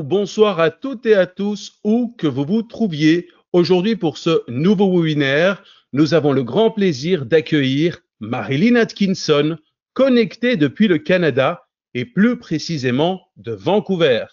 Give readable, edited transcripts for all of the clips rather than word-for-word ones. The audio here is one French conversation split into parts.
bonsoir à toutes et à tous, où que vous vous trouviez. Aujourd'hui, pour ce nouveau webinaire, nous avons le grand plaisir d'accueillir Marilyn Atkinson, connectée depuis le Canada et plus précisément de Vancouver.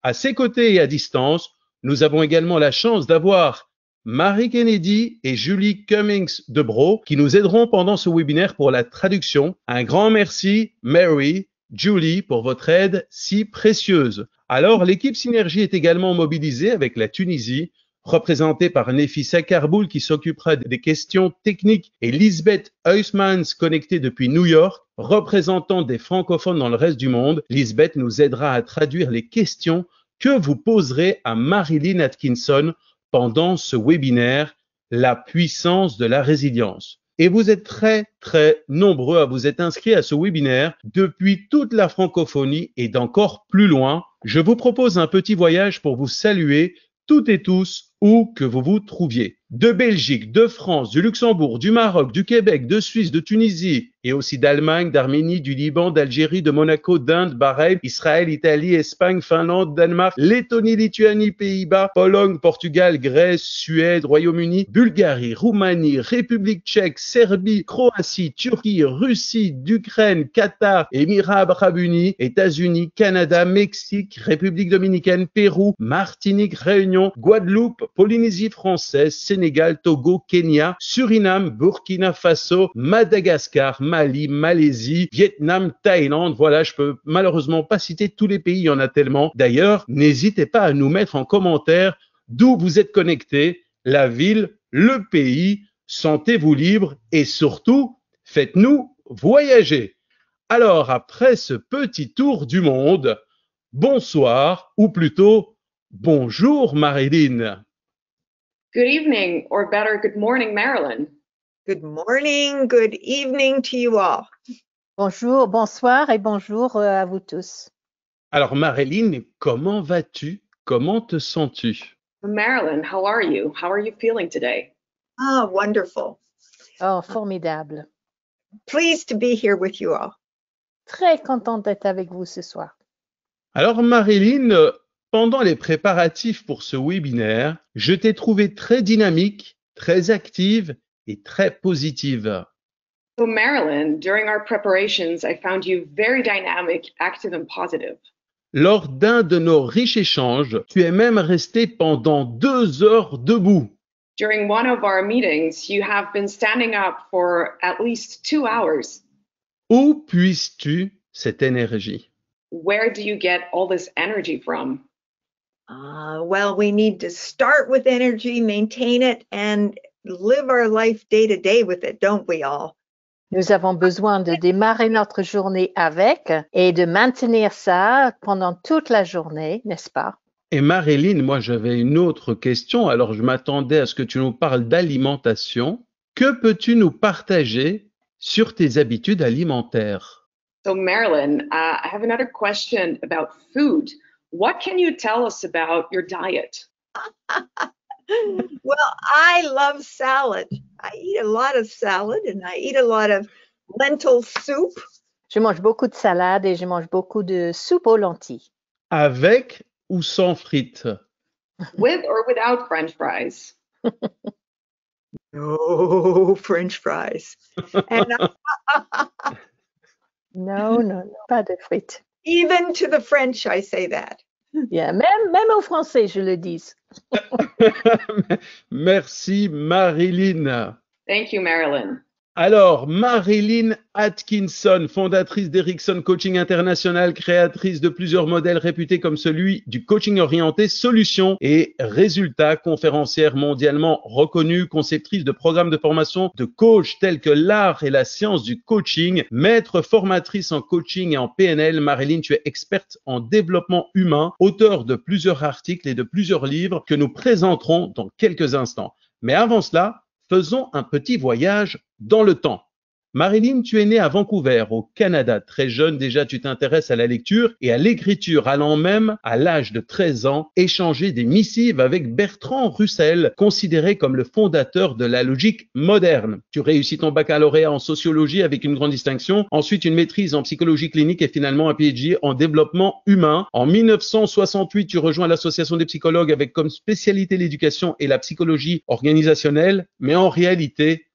À ses côtés et à distance, nous avons également la chance d'avoir Marie Kennedy et Julie Cummings-Debrot qui nous aideront pendant ce webinaire pour la traduction. Un grand merci, Mary, Julie, pour votre aide si précieuse. Alors, l'équipe Synergie est également mobilisée avec la Tunisie, représentée par Nefi Sakarboul qui s'occupera des questions techniques et Liesbeth Huysmans connectée depuis New York, représentant des francophones dans le reste du monde. Liesbeth nous aidera à traduire les questions que vous poserez à Marilyn Atkinson pendant ce webinaire, la puissance de la résilience. Et vous êtes très nombreux à vous être inscrits à ce webinaire depuis toute la francophonie et d'encore plus loin. Je vous propose un petit voyage pour vous saluer toutes et tous où que vous vous trouviez. De Belgique, de France, du Luxembourg, du Maroc, du Québec, de Suisse, de Tunisie et aussi d'Allemagne, d'Arménie, du Liban, d'Algérie, de Monaco, d'Inde, Bahreïn, Israël, Italie, Espagne, Finlande, Danemark, Lettonie, Lituanie, Pays-Bas, Pologne, Portugal, Grèce, Suède, Royaume-Uni, Bulgarie, Roumanie, République tchèque, Serbie, Croatie, Turquie, Russie, d'Ukraine, Qatar, Émirats arabes unis, États-Unis, Canada, Mexique, République dominicaine, Pérou, Martinique, Réunion, Guadeloupe, Polynésie française, Sénégal, Togo, Kenya, Suriname, Burkina Faso, Madagascar, Mali, Malaisie, Vietnam, Thaïlande. Voilà, je peux malheureusement pas citer tous les pays, il y en a tellement. D'ailleurs, n'hésitez pas à nous mettre en commentaire d'où vous êtes connectés, la ville, le pays. Sentez-vous libre et surtout, faites-nous voyager. Alors, après ce petit tour du monde, bonsoir, ou plutôt bonjour Marilyn. Good evening, or better, good morning, Marilyn. Good morning, good evening to you all. Bonjour, bonsoir et bonjour à vous tous. Alors Marilyn, comment vas-tu? Comment te sens-tu? Marilyn, how are you? How are you feeling today? Ah, wonderful. Oh, formidable. Pleased to be here with you all. Très contente d'être avec vous ce soir. Alors Marilyn, pendant les préparatifs pour ce webinaire, je t'ai trouvé très dynamique, très active et très positive. So Marilyn, during our preparations, I found you very dynamic, active and positive. Lors d'un de nos riches échanges, tu es même resté pendant 2 heures debout. During one of our meetings, you have been standing up for at least 2 hours. Où puisses-tu cette énergie? Where do you get all this energy from? Well, we need to start with energy, maintain it, and live our life day to day with it, don't we all? Nous avons besoin de démarrer notre journée avec et de maintenir ça pendant toute la journée, n'est-ce pas? Et Marilyn, moi j'avais une autre question, alors je m'attendais à ce que tu nous parles d'alimentation. Que peux-tu nous partager sur tes habitudes alimentaires? So Marilyn, I have another question about food. What can you tell us about your diet? Well, I love salad. I eat a lot of salad and I eat a lot of lentil soup. Je mange beaucoup de salade et je mange beaucoup de soupe aux lentilles. Avec ou sans frites? With or without French fries? No French fries. And Non, pas de frites. even to the French, I say that. Yeah, même aux Français, je le dis. Merci Marilyn. Thank you, Marilyn. Alors, Marilyn Atkinson, fondatrice d'Erickson Coaching International, créatrice de plusieurs modèles réputés comme celui du coaching orienté solutions et résultats, conférencière mondialement reconnue, conceptrice de programmes de formation de coach tels que l'art et la science du coaching, maître formatrice en coaching et en PNL. Marilyn, tu es experte en développement humain, auteur de plusieurs articles et de plusieurs livres que nous présenterons dans quelques instants. Mais avant cela, faisons un petit voyage dans le temps. Marilyn, tu es née à Vancouver, au Canada. Très jeune déjà, tu t'intéresses à la lecture et à l'écriture, allant même, à l'âge de 13 ans, échanger des missives avec Bertrand Russell, considéré comme le fondateur de la logique moderne. Tu réussis ton baccalauréat en sociologie avec une grande distinction, ensuite une maîtrise en psychologie clinique et finalement un PhD en développement humain. En 1968, tu rejoins l'Association des psychologues avec comme spécialité l'éducation et la psychologie organisationnelle, mais en réalité,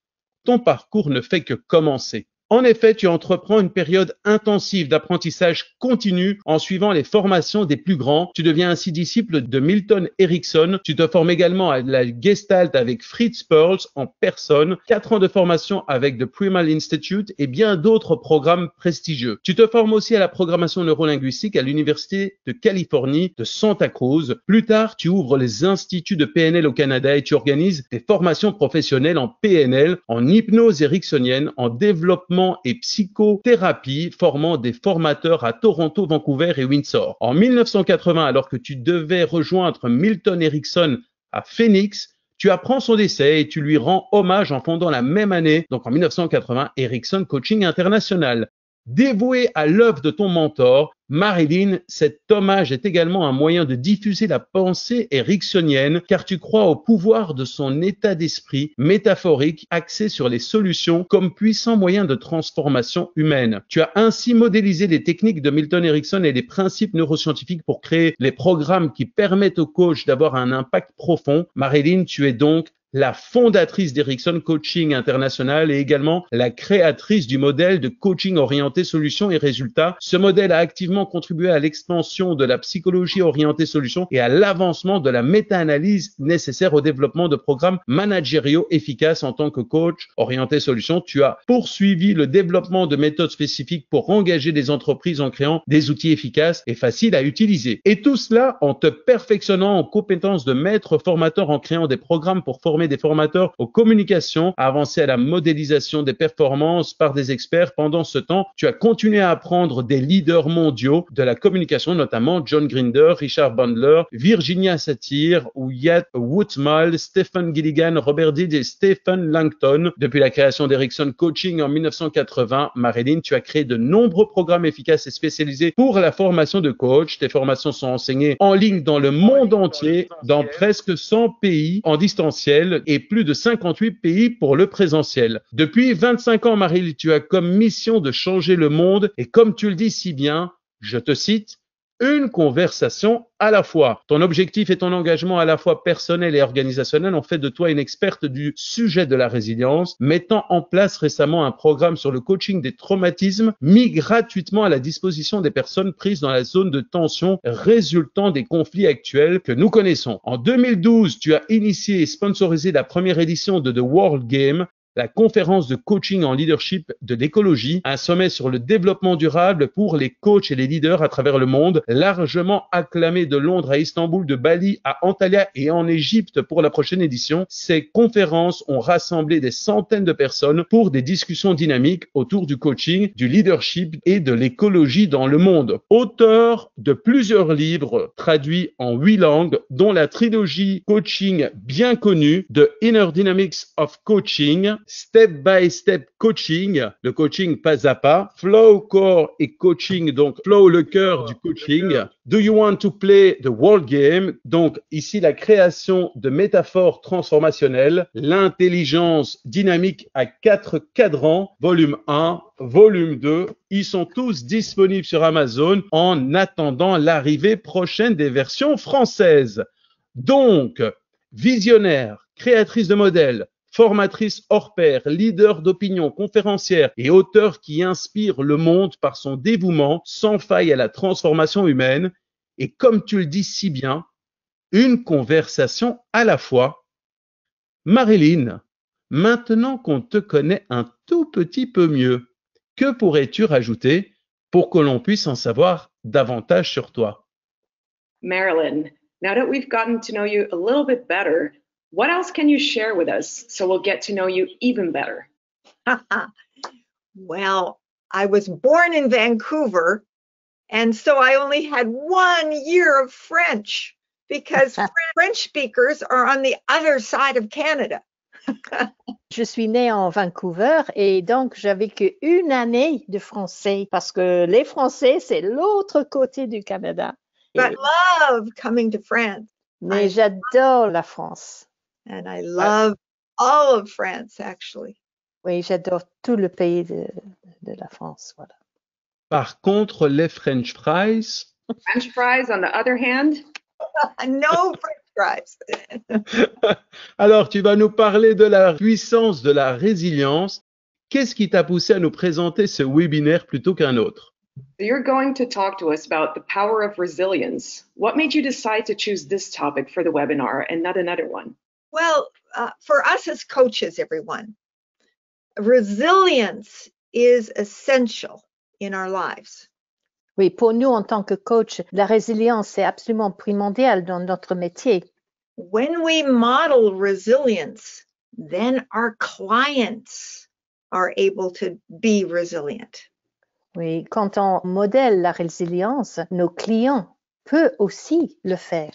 ton parcours ne fait que commencer. En effet, tu entreprends une période intensive d'apprentissage continu en suivant les formations des plus grands. Tu deviens ainsi disciple de Milton Erickson. Tu te formes également à la Gestalt avec Fritz Perls en personne, 4 ans de formation avec The Primal Institute et bien d'autres programmes prestigieux. Tu te formes aussi à la programmation neurolinguistique à l'Université de Californie de Santa Cruz. Plus tard, tu ouvres les instituts de PNL au Canada et tu organises des formations professionnelles en PNL, en hypnose ericksonienne, en développement et psychothérapie, formant des formateurs à Toronto, Vancouver et Windsor. En 1980, alors que tu devais rejoindre Milton Erickson à Phoenix, tu apprends son décès et tu lui rends hommage en fondant la même année, donc en 1980, Erickson Coaching International. Dévoué à l'œuvre de ton mentor, Marilyn, cet hommage est également un moyen de diffuser la pensée ericksonienne car tu crois au pouvoir de son état d'esprit métaphorique axé sur les solutions comme puissant moyen de transformation humaine. Tu as ainsi modélisé les techniques de Milton Erickson et les principes neuroscientifiques pour créer les programmes qui permettent aux coachs d'avoir un impact profond. Marilyn, tu es donc la fondatrice d'Erickson Coaching International et également la créatrice du modèle de coaching orienté solutions et résultats. Ce modèle a activement contribué à l'expansion de la psychologie orientée solutions et à l'avancement de la méta-analyse nécessaire au développement de programmes managériaux efficaces en tant que coach orienté solutions. Tu as poursuivi le développement de méthodes spécifiques pour engager des entreprises en créant des outils efficaces et faciles à utiliser. Et tout cela en te perfectionnant en compétences de maître formateur en créant des programmes pour former des formateurs aux communications, à avancer à la modélisation des performances par des experts. Pendant ce temps, tu as continué à apprendre des leaders mondiaux de la communication, notamment John Grinder, Richard Bandler, Virginia Satir, Wyatt Woodmal, Stephen Gilligan, Robert Didd et Stephen Langton. Depuis la création d'Erickson Coaching en 1980, Marilyn, tu as créé de nombreux programmes efficaces et spécialisés pour la formation de coach. Tes formations sont enseignées en ligne dans le monde entier, dans presque 100 pays en distanciel et plus de 58 pays pour le présentiel. Depuis 25 ans, Marilyn, tu as comme mission de changer le monde et comme tu le dis si bien, je te cite, une conversation à la fois. Ton objectif et ton engagement à la fois personnel et organisationnel ont fait de toi une experte du sujet de la résilience, mettant en place récemment un programme sur le coaching des traumatismes mis gratuitement à la disposition des personnes prises dans la zone de tension résultant des conflits actuels que nous connaissons. En 2012, tu as initié et sponsorisé la première édition de The World Game, la conférence de coaching en leadership de l'écologie, un sommet sur le développement durable pour les coachs et les leaders à travers le monde, largement acclamé de Londres à Istanbul, de Bali à Antalya et en Égypte pour la prochaine édition. Ces conférences ont rassemblé des centaines de personnes pour des discussions dynamiques autour du coaching, du leadership et de l'écologie dans le monde. Auteur de plusieurs livres traduits en 8 langues, dont la trilogie coaching bien connue, The Inner Dynamics of Coaching, Step by Step Coaching, le coaching pas à pas, Flow Core et Coaching, donc Flow le cœur du coaching, Do You Want to Play the World Game, donc ici la création de métaphores transformationnelles, l'intelligence dynamique à 4 cadrans, volume 1, volume 2, ils sont tous disponibles sur Amazon en attendant l'arrivée prochaine des versions françaises. Donc, visionnaire, créatrice de modèles, formatrice hors pair, leader d'opinion, conférencière et auteur qui inspire le monde par son dévouement sans faille à la transformation humaine. Et comme tu le dis si bien, une conversation à la fois. Marilyn, maintenant qu'on te connaît un tout petit peu mieux, que pourrais-tu rajouter pour que l'on puisse en savoir davantage sur toi? Marilyn, now that we've gotten to know you a little bit better, what else can you share with us so we'll get to know you even better? Well, I was born in Vancouver, and so I only had 1 year of French because French speakers are on the other side of Canada. Je suis née en Vancouver et donc j'avais qu'une année de français parce que les Français, c'est l'autre côté du Canada. But love coming to France. Mais j'adore la France. And I love all of France, actually. Oui, j'adore tout le pays de la France. Voilà. Par contre, les French fries, French fries, on the other hand, No French fries. alors tu vas nous parler de la puissance de la résilience. Qu'est-ce qui t'a poussé à nous présenter ce webinaire plutôt qu'un autre? so you're going to talk to us about the power of resilience. What made you decide to choose this topic for the webinar and not another one? Well, for us as coaches, everyone, resilience is essential in our lives. Oui, pour nous, en tant que coach, la résilience est absolument primordiale dans notre métier. When we model resilience, then our clients are able to be resilient. Oui, quand on modèle la résilience, nos clients peuvent aussi le faire.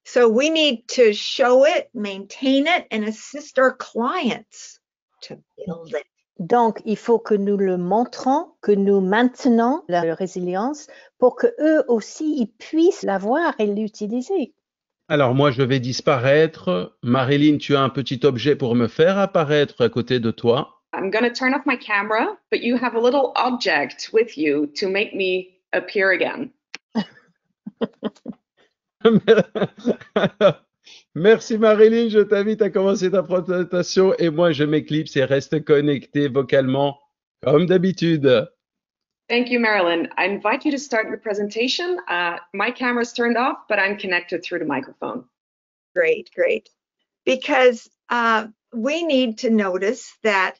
So we need to show it, maintain it, and assist our clients to build it. Donc, il faut que nous le montrons, que nous maintenons la résilience pour que eux aussi ils puissent l'avoir et l'utiliser. Alors moi, je vais disparaître. Marilyn, tu as un petit objet pour me faire apparaître à côté de toi. I'm going to turn off my camera, but you have a little object with you to make me appear again. Merci Marilyn, je t'invite à commencer ta présentation et moi je m'éclipse et reste connecté vocalement comme d'habitude. Thank you, Marilyn. I invite you to start your presentation. My camera's turned off, but I'm connected through the microphone. Great, great. Because we need to notice that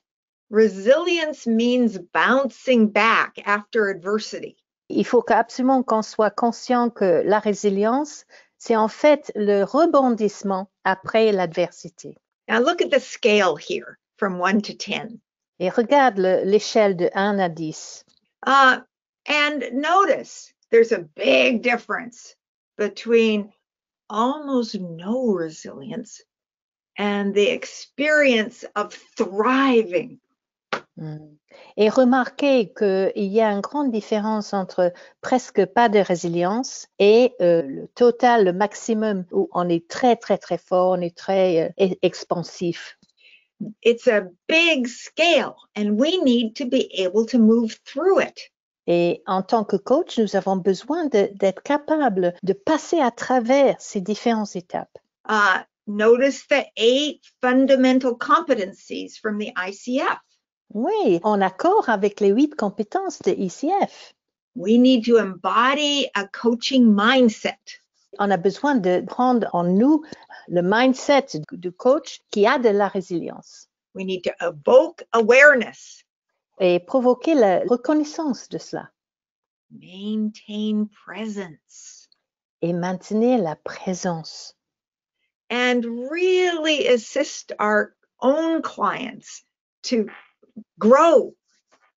resilience means bouncing back after adversity. Il faut absolument qu'on soit conscient que la résilience, c'est en fait le rebondissement après l'adversité. Now look at the scale here from 1 to 10. Et regarde l'échelle de 1 à 10. And notice there's a big difference between almost no resilience and the experience of thriving. Et remarquez qu'il y a une grande différence entre presque pas de résilience et le total, le maximum où on est très, très, très fort, on est très expansif. It's a big scale and we need to be able to move through it. Et en tant que coach, nous avons besoin d'être capables de passer à travers ces différentes étapes. Notice the 8 fundamental competencies from the ICF. Oui, en accord avec les 8 compétences de ICF. We need to embody a coaching mindset. On a besoin de prendre en nous le mindset du coach qui a de la résilience. We need to evoke awareness. Et provoquer la reconnaissance de cela. Maintain presence. Et maintenir la présence. And really assist our own clients to grow.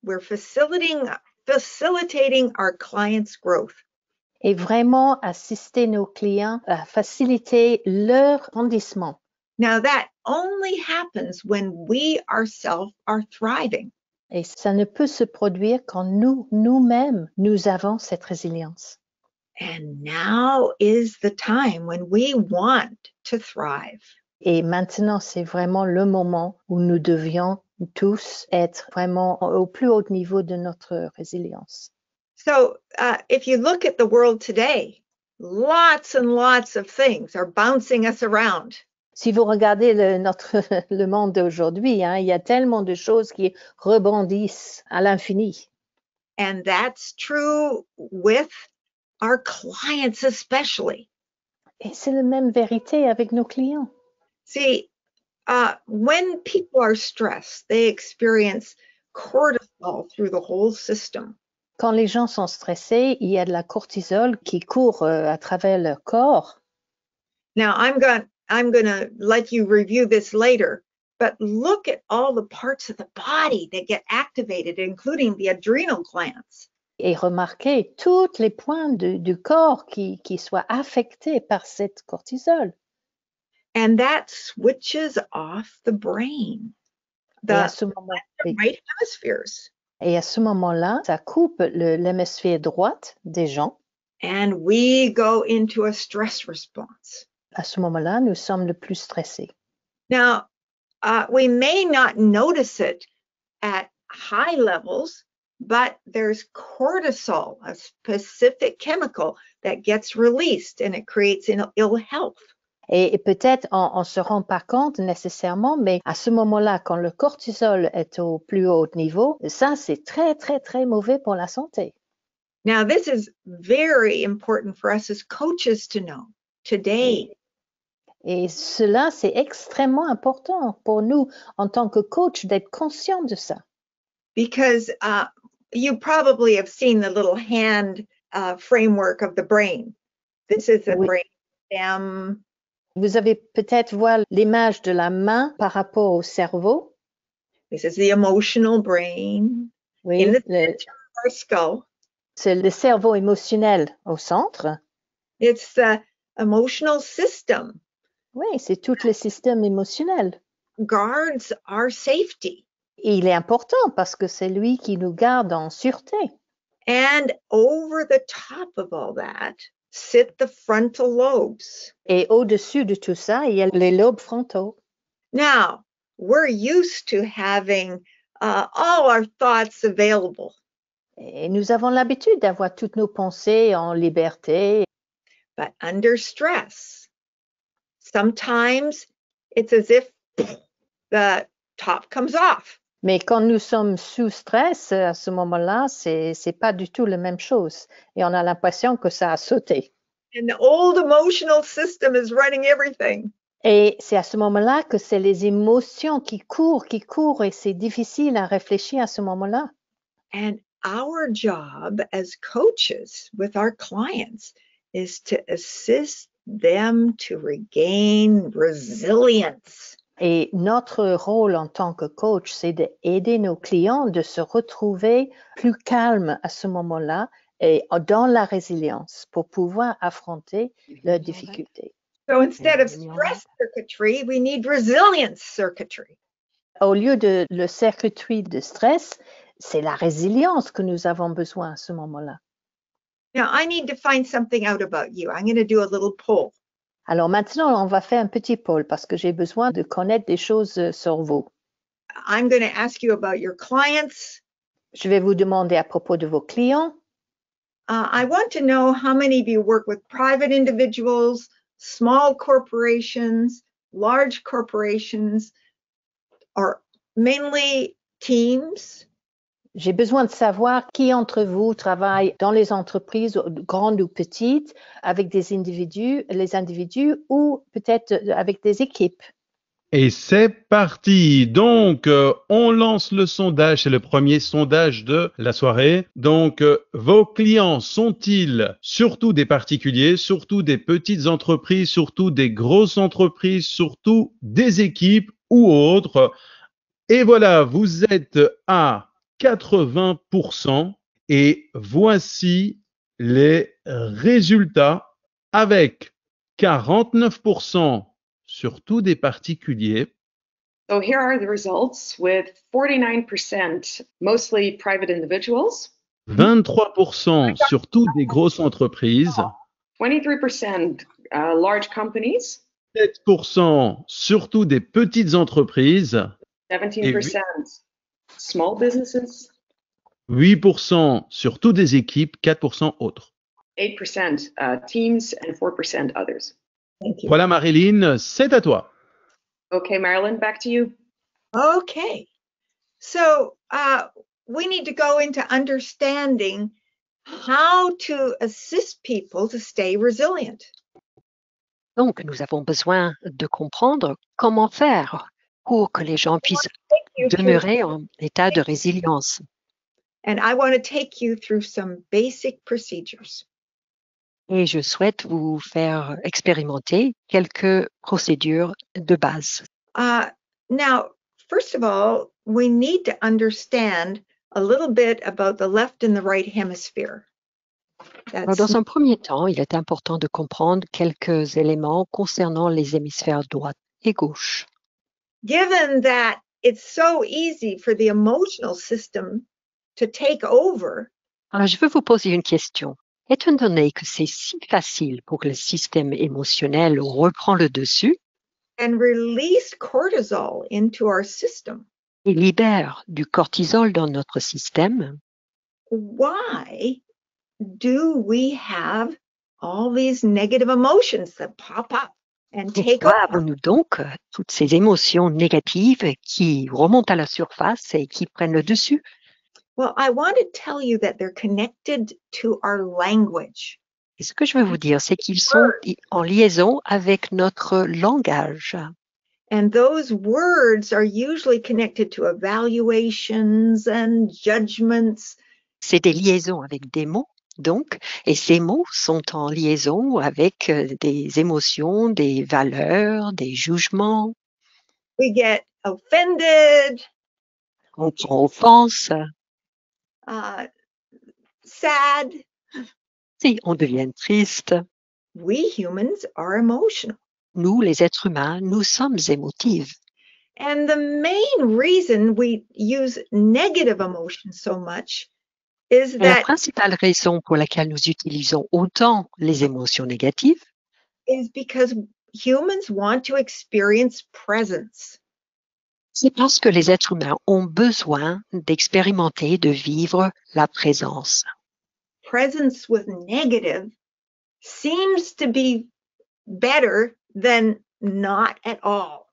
We're facilitating our clients' growth. Et vraiment assister nos clients à faciliter leur grandissement. Now that only happens when we ourselves are thriving. Et ça ne peut se produire quand nous-mêmes, nous avons cette résilience. And now is the time when we want to thrive. Et maintenant, c'est vraiment le moment où nous devions tous être vraiment au plus haut niveau de notre résilience. So if you look at the world today, lots and lots of things are bouncing us around. Si vous regardez le monde d'aujourd'hui, il y a tellement de choses qui rebondissent à l'infini. And that's true with our clients especially. Et c'est la même vérité avec nos clients. See, when people are stressed, they experience cortisol through the whole system. Quand les gens sont stressés, il y a de la cortisol qui court à travers leur corps. Now, I'm going to let you review this later, but look at all the parts of the body that get activated, including the adrenal glands. Et remarquez tous les points du corps qui soient affectés par cette cortisol. And that switches off the brain. Et à the ce moment, oui. right hemispheres. Et à ce moment-là, ça coupe l'hémisphère droite des gens. And we go into a stress response. À ce moment-là, nous sommes le plus stressés. Now, we may not notice it at high levels, but there's cortisol, a specific chemical that gets released and it creates ill health. Et peut-être on ne se rend pas compte nécessairement, mais à ce moment-là, quand le cortisol est au plus haut niveau, ça, c'est très, très, très mauvais pour la santé. Now, this is very important for us as coaches to know today. Et cela, c'est extrêmement important pour nous, en tant que coach, d'être conscient de ça. Because you probably have seen the little hand framework of the brain. This is the Oui. brain stem. Vous avez peut-être vu l'image de la main par rapport au cerveau. This is the emotional brain. Oui, In the center of our skull. c'est le cerveau émotionnel au centre. It's the emotional system. Oui, c'est tout le système émotionnel. Guards our safety. Et il est important parce que c'est lui qui nous garde en sûreté. And over the top of all that sit the frontal lobes. Et au-dessus de tout ça, il y a les lobes frontaux. Now, we're used to having all our thoughts available. Et nous avons l'habitude d'avoir toutes nos pensées en liberté. But under stress, sometimes it's as if the top comes off. Mais quand nous sommes sous stress, à ce moment-là, c'est pas du tout la même chose. Et on a l'impression que ça a sauté. And the old emotional system is running everything. Et c'est à ce moment-là que c'est les émotions qui courent, et c'est difficile à réfléchir à ce moment-là. And our job as coaches with our clients is to assist them to regain resilience. Et notre rôle en tant que coach, c'est d'aider nos clients de se retrouver plus calmes à ce moment-là et dans la résilience pour pouvoir affronter leurs difficultés. So instead of stress circuitry, we need resilience circuitry. Au lieu de le circuit de stress, c'est la résilience que nous avons besoin à ce moment-là. Now, I need to find something out about you. I'm going to do a little poll. Alors maintenant, on va faire un petit poll parce que j'ai besoin de connaître des choses sur vous. I'm going to ask you about your clients. Je vais vous demander à propos de vos clients. I want to know how many of you work with private individuals, small corporations, large corporations, or mainly teams. J'ai besoin de savoir qui entre vous travaille dans les entreprises, grandes ou petites, avec des individus, les individus ou peut-être avec des équipes. Et c'est parti. Donc, on lance le sondage. C'est le premier sondage de la soirée. Donc, vos clients sont-ils surtout des particuliers, surtout des petites entreprises, surtout des grosses entreprises, surtout des équipes ou autres? Et voilà, vous êtes à 80% et voici les résultats avec 49% surtout des particuliers. So here are the results with 49% mostly private individuals, 23% surtout des grosses entreprises, 23% large companies, 7% surtout des petites entreprises, 17% small businesses, 8% surtout des équipes, 4% autres. 8% teams, and 4% others. Thank you. Voilà Marilyn, c'est à toi. Okay, Marilyn, back to you. Okay. So we need to go into understanding how to assist people to stay resilient. Donc, nous avons besoin de comprendre comment faire pour que les gens puissent demeurer en état de résilience. And I want to take you through some basic procedures. Et je souhaite vous faire expérimenter quelques procédures de base. Now, first of all, we need to understand a little bit about the left and the right hemisphere. Alors, dans un premier temps, il est important de comprendre quelques éléments concernant les hémisphères droite et gauche. Given that it's so easy for the emotional system to take over. Alors, je veux vous poser une question. Étant donné que c'est si facile pour que le système émotionnel reprend le dessus And release cortisol into our system, et libère du cortisol dans notre système, why do we have all these negative emotions that pop up and take pourquoi over? avons-nous donc toutes ces émotions négatives qui remontent à la surface et qui prennent le dessus? Well, I want to tell you that they're connected to our language. Et ce que je veux vous dire, c'est qu'ils sont en liaison avec notre langage. And those words are usually connected to evaluations and judgments. C'est des liaisons avec des mots, donc, et ces mots sont en liaison avec des émotions, des valeurs, des jugements. We get offended, On prend offense, sad. si on devient triste. We humans are emotional. Nous, les êtres humains, nous sommes émotifs. And the main reason we use negative emotions so much is Et la that principale raison pour laquelle nous utilisons autant les émotions négatives, is because humans want to experience presence. c'est parce que les êtres humains ont besoin d'expérimenter, de vivre la présence. Presence with negative seems to be better than not at all.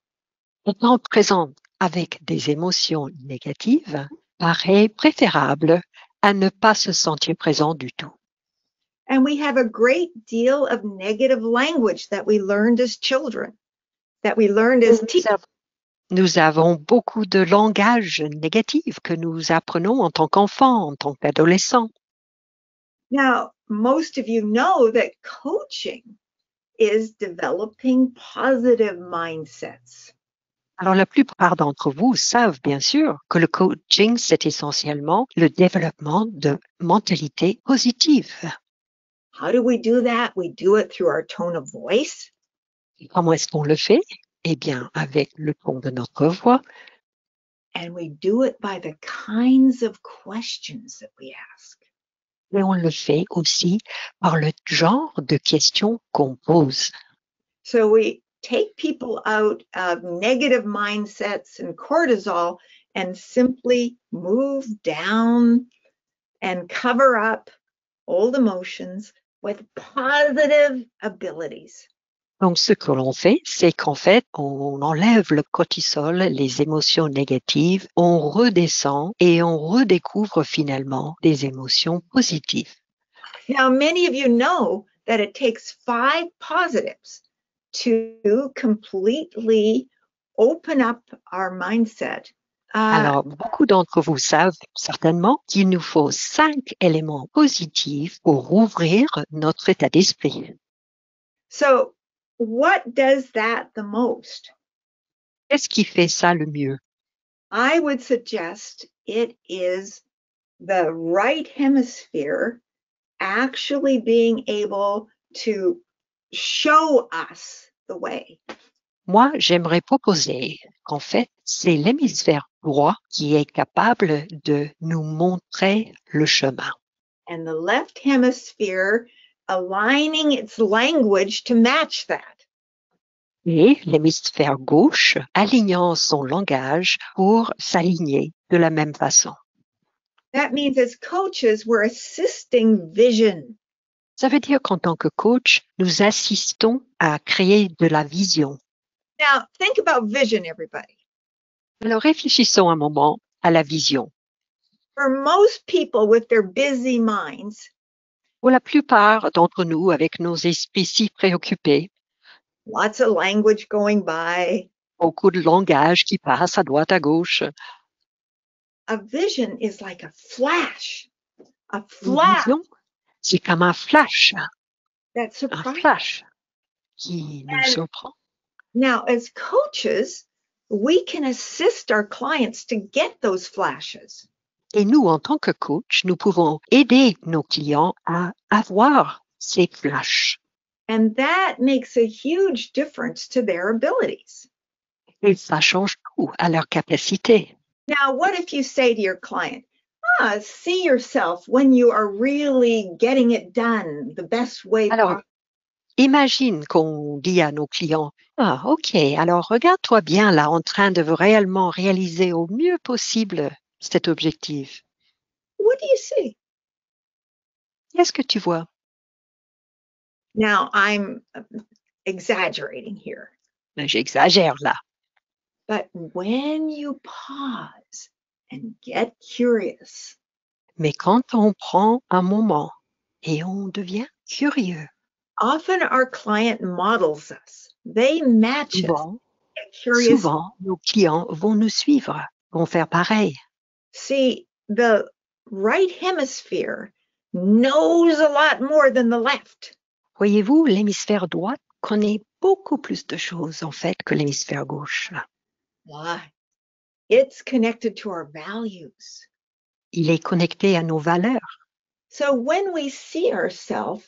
Étant présent avec des émotions négatives paraît préférable à ne pas se sentir présent du tout. And we have a great deal of negative language that we learned as children, that we learned as teachers. Nous avons beaucoup de langage négatif que nous apprenons en tant qu'enfants, en tant qu'adolescents. Now, most of you know that coaching is developing positive mindsets. Alors, la plupart d'entre vous savent bien sûr que le coaching, c'est essentiellement le développement de mentalité positive. How do we do that? We do it through our tone of voice. Et comment est-ce qu'on le fait? Eh bien, avec le ton de notre voix. And we do it by the kinds of questions that we ask. Et on le fait aussi par le genre de questions qu'on pose. So we take people out of negative mindsets and cortisol and simply move down and cover up old emotions with positive abilities. Donc, ce que l'on fait, c'est qu'en fait, on enlève le cortisol, les émotions négatives, on redescend et on redécouvre finalement des émotions positives. Now, many of you know that it takes 5 positives to completely open up our mindset. Alors, beaucoup d'entre vous savent certainement qu'il nous faut 5 éléments positifs pour ouvrir notre état d'esprit. So, what does that the most? Qu'est-ce qui fait ça le mieux? I would suggest it is the right hemisphere actually being able to show us the way. Moi, j'aimerais proposer qu'en fait, c'est l'hémisphère droit qui est capable de nous montrer le chemin. And the left hemisphere aligning its language to match that. Et l'hémisphère gauche alignant son langage pour s'aligner de la même façon. That means as coaches, we're assisting vision. Ça veut dire qu'en tant que coach, nous assistons à créer de la vision. Now, think about vision, everybody. Alors réfléchissons un moment à la vision. For most people with their busy minds, Pour la plupart d'entre nous, avec nos esprits si préoccupés, lots of language going by, beaucoup de langage qui passe à droite, à gauche, a vision is like a flash. A une flash vision, c'est comme un flash that surprises. Qui nous And- surprend. Now, as coaches, we can assist our clients to get those flashes. Et nous, en tant que coach, nous pouvons aider nos clients à avoir ces flashs. And that makes a huge difference to their abilities. Et ça change beaucoup à leur capacité. Now, what if you say to your client, see yourself when you are really getting it done the best way Alors, possible? imagine qu'on dit à nos clients, ah, ok, alors regarde-toi bien là en train de réellement réaliser au mieux possible cet objectif. What do you see? Qu'est-ce que tu vois? Now, I'm exaggerating here, Ben, j'exagère là. but when you pause and get curious, Mais quand on prend un moment et on devient curieux, often our client models us. They match us. souvent, Get curious. souvent, nos clients vont nous suivre, vont faire pareil. See, the right hemisphere knows a lot more than the left. Voyez-vous, l'hémisphère droit connaît beaucoup plus de choses en fait que l'hémisphère gauche. Why? It's connected to our values. Il est connecté à nos valeurs. So when we see ourselves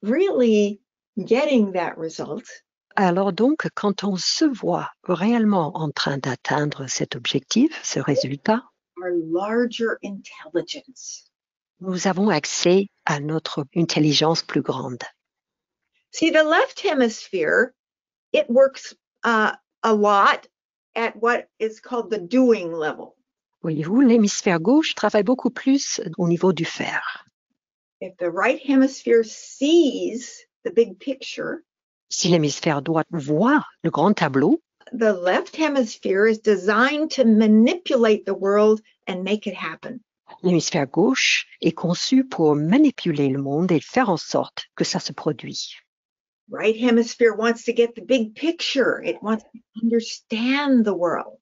really getting that result, Alors donc, quand on se voit réellement en train d'atteindre cet objectif, ce résultat, our larger intelligence. nous avons accès à notre intelligence plus grande. See, the left hemisphere, it works a lot at what is called the doing level. Voyez-vous, l'hémisphère gauche travaille beaucoup plus au niveau du faire. If the right hemisphere sees the big picture, Si l'hémisphère droit voit le grand tableau, the left hemisphere is designed to manipulate the world and make it happen. l'hémisphère gauche est conçu pour manipuler le monde et faire en sorte que ça se produise. Right hemisphere wants to get the big picture. It wants to understand the world.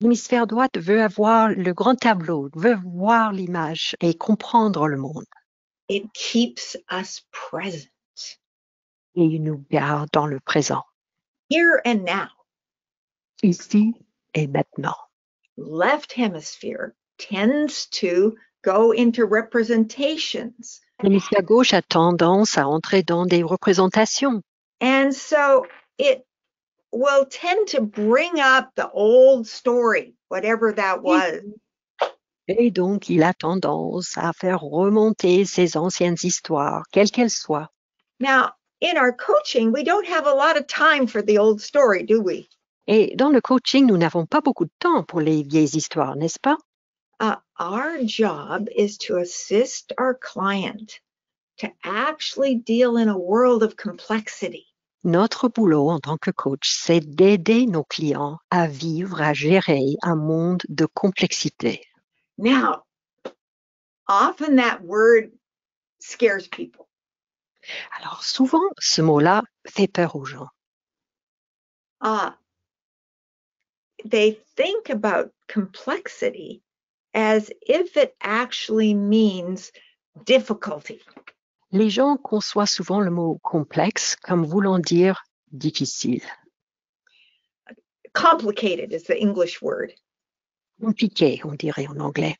L'hémisphère droit veut avoir le grand tableau, veut voir l'image et comprendre le monde. It keeps us present, Et il nous garde dans le présent, here and now. ici et maintenant. Left hemisphere tends to go into representations. L'hémisphère gauche a tendance à entrer dans des représentations. And so it will tend to bring up the old story, whatever that was. Et donc, il a tendance à faire remonter ces anciennes histoires, quelles qu'elles soient. Now, in our coaching, we don't have a lot of time for the old story, do we? Et dans le coaching, nous n'avons pas beaucoup de temps pour les vieilles histoires, n'est-ce pas? Our job is to assist our client to actually deal in a world of complexity. Notre boulot en tant que coach, c'est d'aider nos clients à vivre, à gérer un monde de complexité. Now, often that word scares people. Alors souvent, ce mot-là fait peur aux gens. They think about complexity as if it actually means difficulty. Les gens conçoivent souvent le mot complexe comme voulant dire difficile. Complicated is the English word. Compliqué, on dirait en anglais.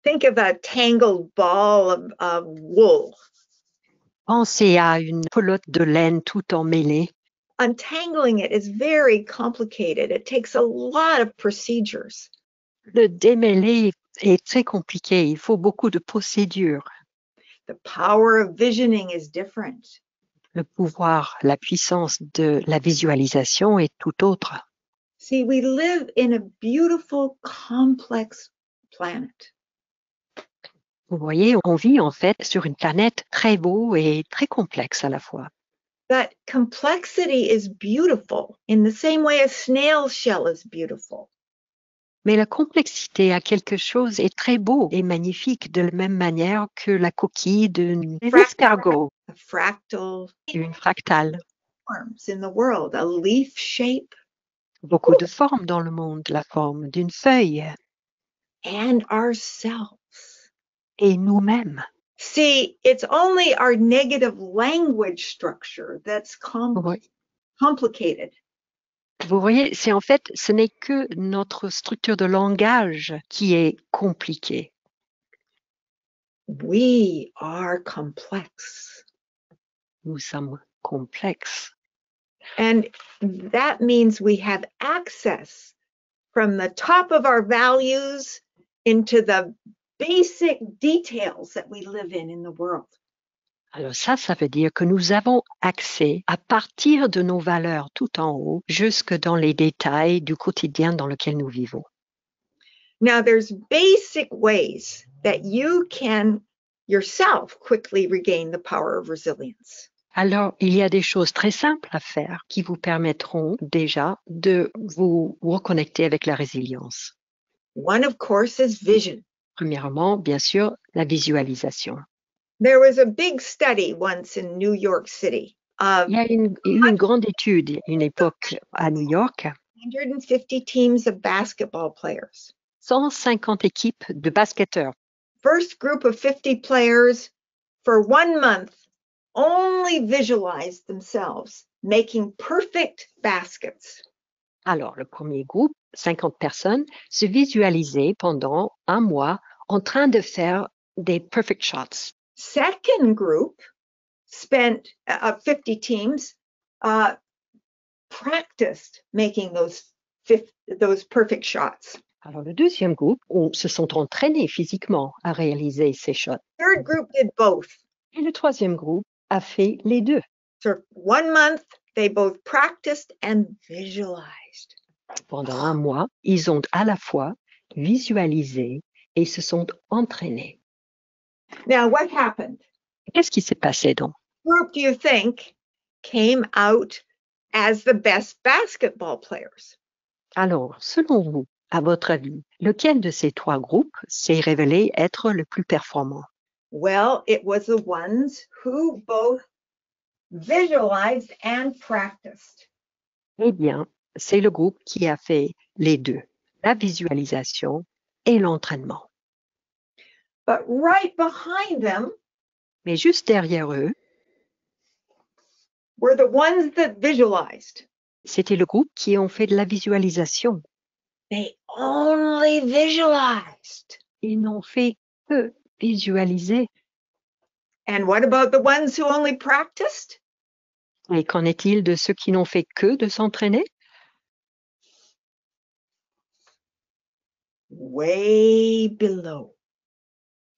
Think of a tangled ball of wool. Pensez à une pelote de laine tout emmêlée. Untangling it is very complicated. It takes a lot of procedures. Le démêler est très compliqué. Il faut beaucoup de procédures. The power of visioning is different. Le pouvoir, la puissance de la visualisation est tout autre. See, we live in a beautiful, complex planet. Vous voyez, on vit en fait sur une planète très beau et très complexe à la fois. But complexity is beautiful in the same way a snail shell is beautiful. Mais la complexité a quelque chose est très beau et magnifique de la même manière que la coquille d'un escargot, A fractal une fractale. forms in the world, a leaf shape, Beaucoup de formes dans le monde, la forme d'une feuille and ourselves. et nous-mêmes. See, it's only our negative language structure that's complicated. Vous voyez, c'est en fait, ce n'est que notre structure de langage qui est compliquée. We are complex. Nous sommes complexes. And that means we have access from the top of our values into the basic details that we live in the world. Alors ça veut dire que nous avons accès à partir de nos valeurs tout en haut, jusque dans les détails du quotidien dans lequel nous vivons. Now, there's basic ways that you can yourself quickly regain the power of resilience. Alors, il y a des choses très simples à faire qui vous permettront déjà de vous reconnecter avec la résilience. One, of course, is vision. Premièrement, bien sûr, la visualisation. There was a big study once in New York City of Il y a eu une grande étude, une époque à New York, 150 teams of basketball players. 150 équipes de basketteurs. First group of 50 players for 1 month only visualized themselves making perfect baskets. Alors, le premier groupe, 50 personnes, se visualisaient pendant 1 mois en train de faire des perfect shots. Second group spent 50 teams practiced making those perfect shots. Alors, le deuxième groupe se sont entraînés physiquement à réaliser ces shots. Third group did both. Et le troisième groupe a fait les deux. For 1 month, they both practiced and visualized. Pendant 1 mois, ils ont à la fois visualisé et se sont entraînés. Now, what happened? Qu'est-ce qui s'est passé donc? Group, do you think, came out as the best basketball players? Alors, selon vous, à votre avis, lequel de ces 3 groupes s'est révélé être le plus performant? Well, it was the ones who both visualized and practiced. Eh bien, c'est le groupe qui a fait les deux, la visualisation et l'entraînement. But right behind them Mais juste derrière eux, were the ones that visualized. c'était le groupe qui ont fait de la visualisation. They only visualized. Ils n'ont fait que visualiser. And what about the ones who only practiced? Et qu'en est-il de ceux qui n'ont fait que de s'entraîner? Way below.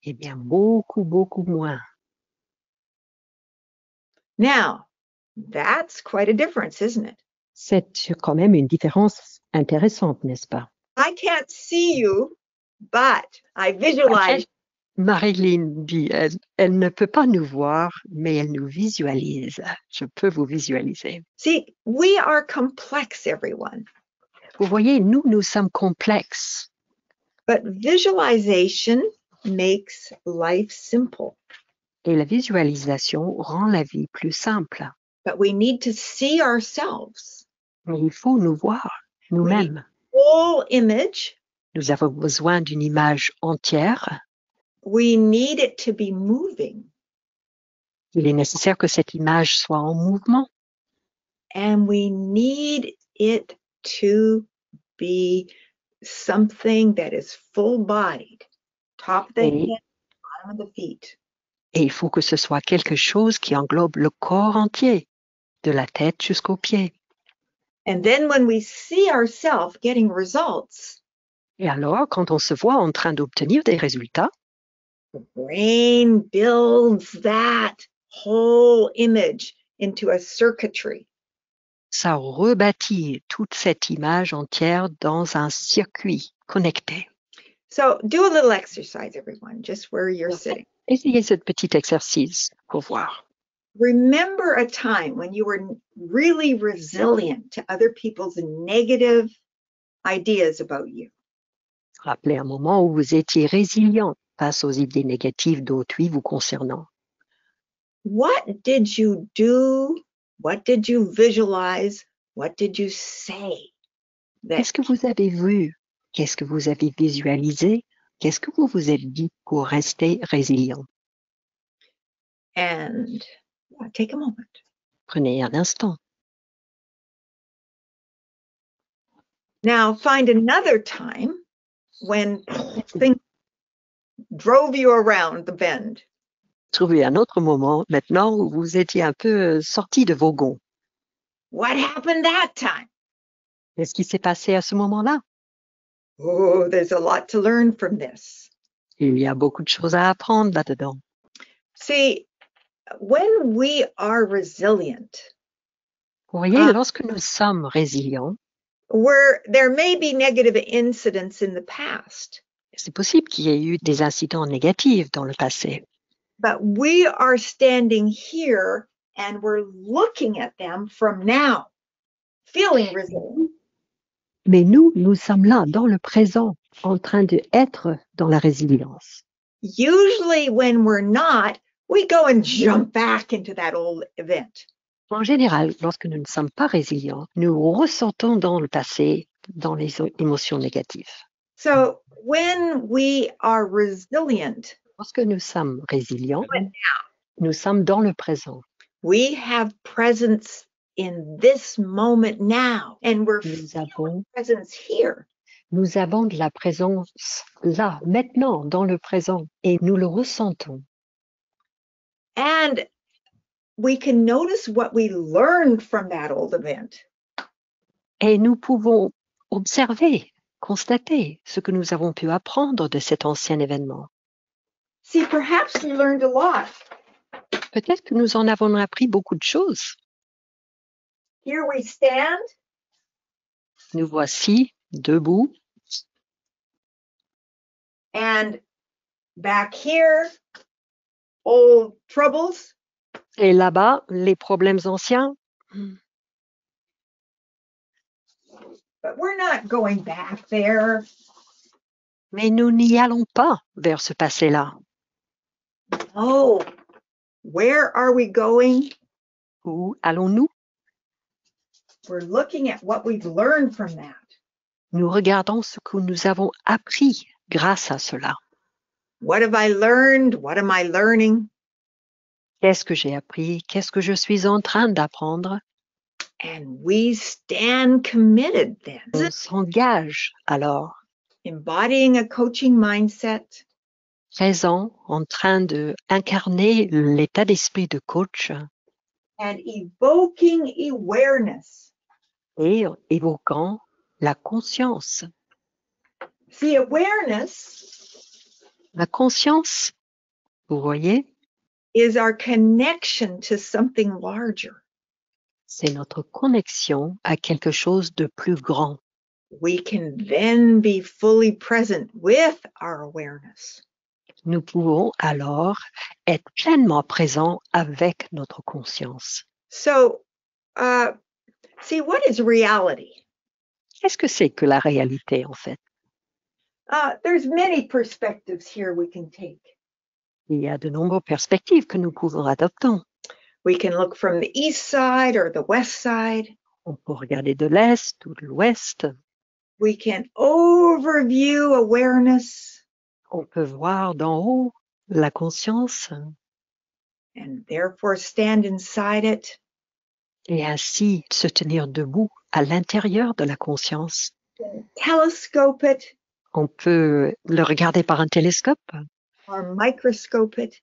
Eh bien, beaucoup, beaucoup moins. Now, that's quite a difference, isn't it? C'est quand même une différence intéressante, n'est-ce pas? I can't see you, but I visualize. Marilyn dit, elle ne peut pas nous voir, mais elle nous visualise. Je peux vous visualiser. See, we are complex, everyone. Vous voyez, nous sommes complexes. But visualization makes life simple. Et la visualisation rend la vie plus simple. But we need to see ourselves. Mais il faut nous voir, nous-mêmes. Whole image. Nous avons besoin d'une image entière. We need it to be moving. Il est nécessaire que cette image soit en mouvement. And we need it to be something that is full-bodied, top of the head, bottom of the feet. Et il faut que ce soit quelque chose qui englobe le corps entier, de la tête jusqu'aux pieds. And then when we see ourselves getting results, et alors, quand on se voit en train d'obtenir des résultats, the brain builds that whole image into a circuitry. Ça rebâtit toute cette image entière dans un circuit connecté. So do a little exercise, everyone, just where you're sitting. Essayez ce petit exercice pour voir. Remember a time when you were really resilient to other people's negative ideas about you. Rappelez un moment où vous étiez résilient face aux idées négatives d'autrui vous concernant. What did you do? What did you visualize? What did you say? Qu'est-ce que vous avez vu? Qu'est-ce que vous avez visualisé? Qu'est-ce que vous vous êtes dit pour rester résilient? And take a moment. Prenez un instant. Now find another time when things drove you around the bend. Trouvez un autre moment maintenant où vous étiez un peu sorti de vos gonds. What happened that time? Qu'est-ce qui s'est passé à ce moment-là? Oh, there's a lot to learn from this. Il y a beaucoup de choses à apprendre là-dedans. See, when we are resilient, Vous voyez, Ah. lorsque nous sommes résilients, there may be negative incidents in the past, c'est possible qu'il y ait eu des incidents négatifs dans le passé. but we are standing here and we're looking at them from now, feeling resilient. Mais nous sommes là, dans le présent, en train d'être dans la résilience. Usually when we're not, we go and jump back into that old event. En général, lorsque nous ne sommes pas résilients, nous ressentons dans le passé, dans les émotions négatives. So when we are resilient, Lorsque nous sommes résilients, nous sommes dans le présent. we have presence in this moment now, and we're feeling presence here. Nous avons de la présence là, maintenant, dans le présent, et nous le ressentons. And we can notice what we learned from that old event. Et nous pouvons observer, constater ce que nous avons pu apprendre de cet ancien événement. See, perhaps we learned a lot. Peut-être que nous en avons appris beaucoup de choses. Here we stand, Nous voici debout, and back here, old troubles. et là-bas, les problèmes anciens. But we're not going back there. Mais nous n'y allons pas vers ce passé-là. Oh, where are we going? Où allons-nous? We're looking at what we've learned from that. Nous regardons ce que nous avons appris grâce à cela. What have I learned? What am I learning? Qu'est-ce que j'ai appris? Qu'est-ce que je suis en train d'apprendre? And we stand committed then. On s'engage alors, Embodying a coaching mindset, présent, en train d'incarner l'état d'esprit de coach and evoking awareness. et évoquant la conscience. See, awareness La conscience, vous voyez, is our connection to something larger. c'est notre connexion à quelque chose de plus grand. We can then be fully present with our awareness. Nous pouvons alors être pleinement présents avec notre conscience. So, see, what is reality? Qu'est-ce que c'est que la réalité en fait? There's many perspectives here we can take. Il y a de nombreuses perspectives que nous pouvons adopter. We can look from the east side or the west side. On peut regarder de l'est ou de l'ouest. We can overview awareness On peut voir d'en haut la conscience and therefore stand inside it. et ainsi se tenir debout à l'intérieur de la conscience. Telescope it On peut le regarder par un télescope or microscope it.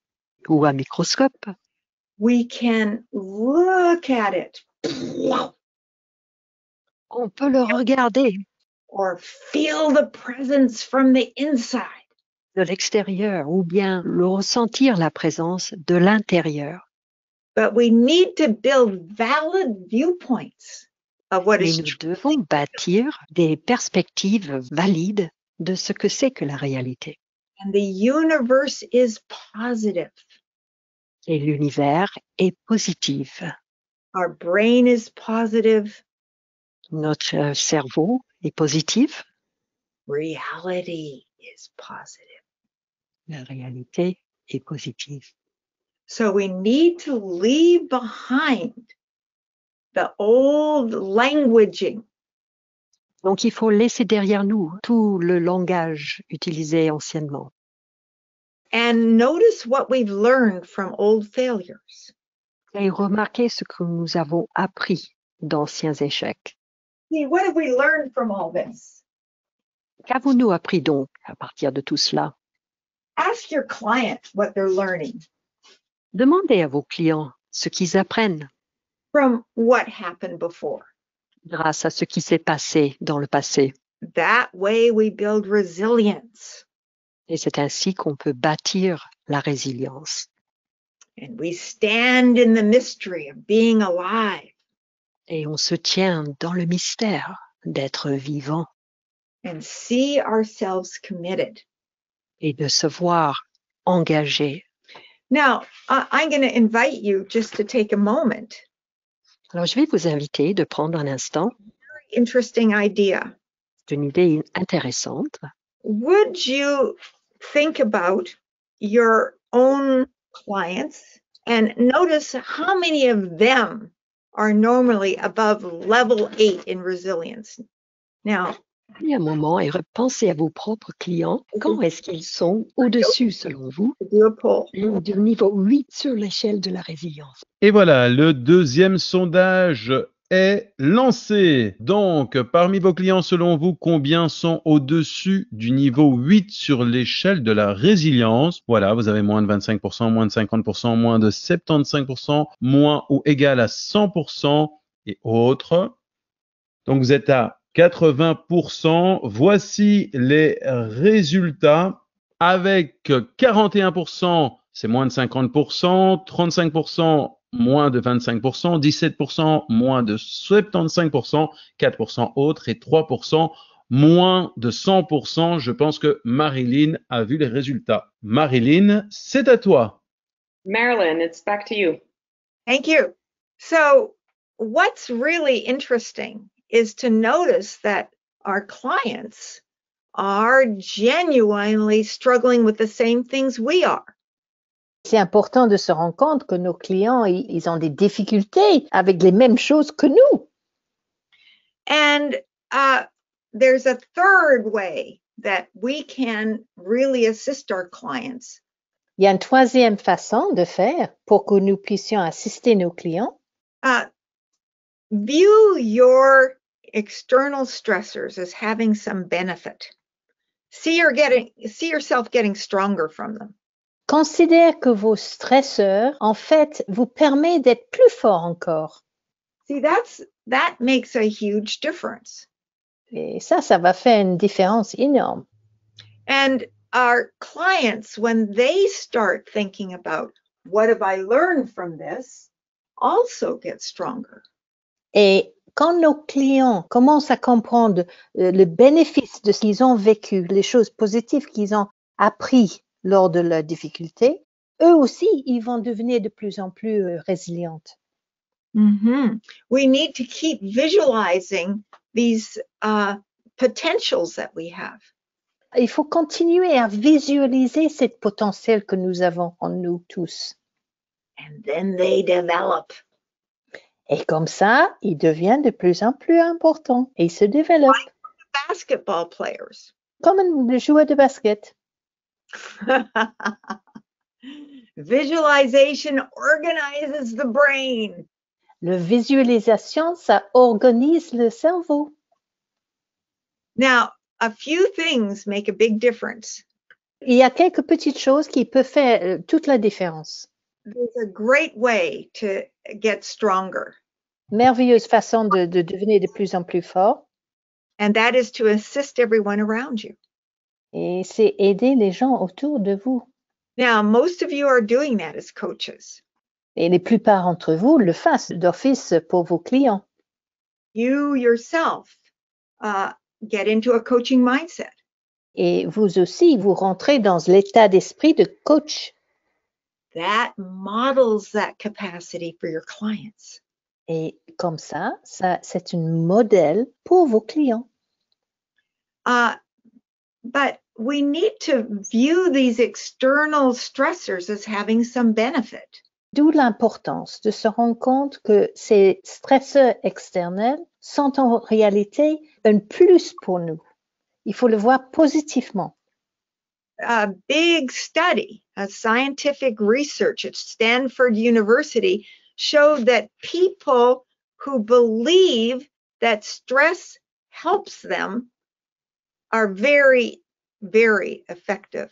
ou un microscope. We can look at it On peut le regarder or feel the presence from the inside. de l'extérieur ou bien le ressentir la présence de l'intérieur. But we need to build valid viewpoints of what Mais is nous true. devons bâtir des perspectives valides de ce que c'est que la réalité. And the universe is positive. Et l'univers est positif. Our brain is positive. Notre cerveau est positif. Reality is positive. La réalité est positive. So we need to leave behind the old languaging. Donc il faut laisser derrière nous tout le langage utilisé anciennement. And notice what we've learned from old failures. Et remarquer ce que nous avons appris d'anciens échecs. See, what have we learned from all this? Qu'avons-nous appris donc à partir de tout cela? Ask your client what they're learning Demandez à vos clients ce qu'ils apprennent from what happened before. grâce à ce qui s'est passé dans le passé. that way we build resilience. Et c'est ainsi qu'on peut bâtir la résilience. And we stand in the mystery of being alive. Et on se tient dans le mystère d'être vivant And see ourselves committed. et de se voir engagé. Now, I'm going to invite you just to take a moment. Alors, je vais vous inviter de prendre un instant. Very interesting idea. C'est une idée intéressante. Would you think about your own clients and notice how many of them are normally above level 8 in resilience? Now, Prenez un moment et repensez à vos propres clients. Quand est-ce qu'ils sont au-dessus, selon vous, do a poll. du niveau 8 sur l'échelle de la résilience? Et voilà, le deuxième sondage est lancé. Donc, parmi vos clients, selon vous, combien sont au-dessus du niveau 8 sur l'échelle de la résilience? Voilà, vous avez moins de 25%, moins de 50%, moins de 75%, moins ou égal à 100% et autres. Donc, vous êtes à 80%. Voici les résultats. Avec 41%, c'est moins de 50%, 35%, moins de 25%, 17%, moins de 75%, 4% autres et 3%, moins de 100%. Je pense que Marilyn a vu les résultats. Marilyn, c'est à toi. Marilyn, it's back to you. Thank you. So, what's really interesting is to notice that our clients are genuinely struggling with the same things we are. C'est important de se rendre compte que nos clients, ils ont des difficultés avec les mêmes choses que nous. And there's a third way that we can really assist our clients. Il y a une troisième façon de faire pour que nous puissions assister nos clients. View your external stressors as having some benefit. See yourself getting stronger from them. Considère que vos stresseurs, en fait, vous permettent d'être plus fort encore. See, that makes a huge difference. Et ça va faire une différence énorme. And our clients, when they start thinking about what have I learned from this, also get stronger. Et quand nos clients commencent à comprendre le bénéfice de ce qu'ils ont vécu, les choses positives qu'ils ont appris lors de leurs difficultés, eux aussi, ils vont devenir de plus en plus résilientes. Mm-hmm. We need to keep visualizing these potentials that we have. Il faut continuer à visualiser cette potentiel que nous avons en nous tous. And then they develop. Et comme ça, il devient de plus en plus important et il se développe. Like basketball players. Comme un joueur de basket. Visualization organizes the brain. La visualisation, ça organise le cerveau. Now, a few things make a big difference. Il y a quelques petites choses qui peuvent faire toute la différence. There's a great way to get stronger. Merveilleuse façon de devenir de plus en plus fort. And that is to assist everyone around you. Et c'est aider les gens autour de vous. Now, most of you are doing that as coaches. Et la plupart d'entre vous le fassent d'office pour vos clients. You yourself get into a coaching mindset. Et vous aussi, vous rentrez dans l'état d'esprit de coach. That models that capacity for your clients. Et comme ça, c'est un modèle pour vos clients. But we need to view these external stressors as having some benefit. D'où l'importance de se rendre compte que ces stresseurs externels sont en réalité un plus pour nous. Il faut le voir positivement. A big study, a scientific research at Stanford University showed that people who believe that stress helps them are very, very effective.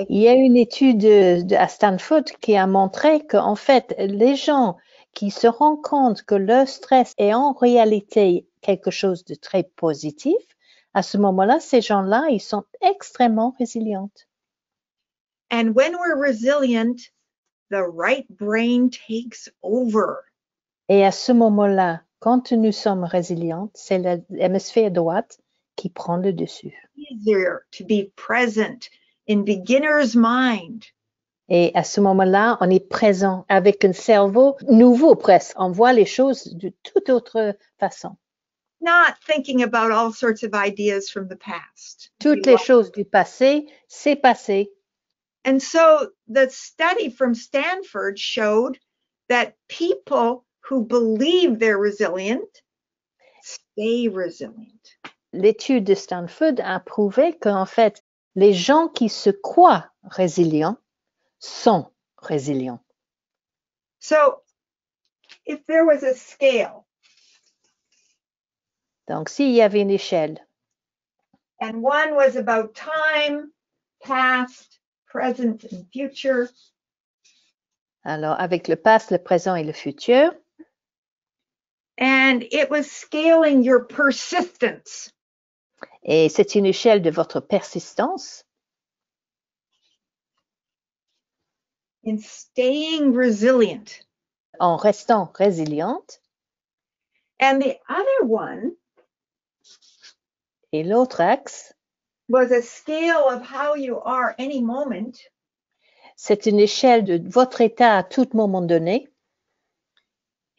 Il y a une étude à Stanford qui a montré qu'en fait, les gens qui se rendent compte que leur stress est en réalité quelque chose de très positif, à ce moment-là, ces gens-là, ils sont extrêmement résilients. And when we're resilient, the right brain takes over. Et à ce moment-là, quand nous sommes résilients, c'est l'hémisphère droite qui prend le dessus. Easier to be present in beginner's mind. Et à ce moment-là, on est présent avec un cerveau nouveau presque. On voit les choses de toute autre façon. Not thinking about all sorts of ideas from the past. Toutes les choses du passé, c'est passé. And so the study from Stanford showed that people who believe they're resilient stay resilient. L'étude de Stanford a prouvé qu'en fait, les gens qui se croient résilients sont résilients. So if there was a scale, Donc, s'il y avait une échelle, and one was about time, past, present, and future, alors avec le passé, le présent et le futur, and it was scaling your persistence, et c'est une échelle de votre persistance, in staying resilient. en restant résiliente, And the other one et l'autre axe, was a scale of how you are any moment, c'est une échelle de votre état à tout moment donné,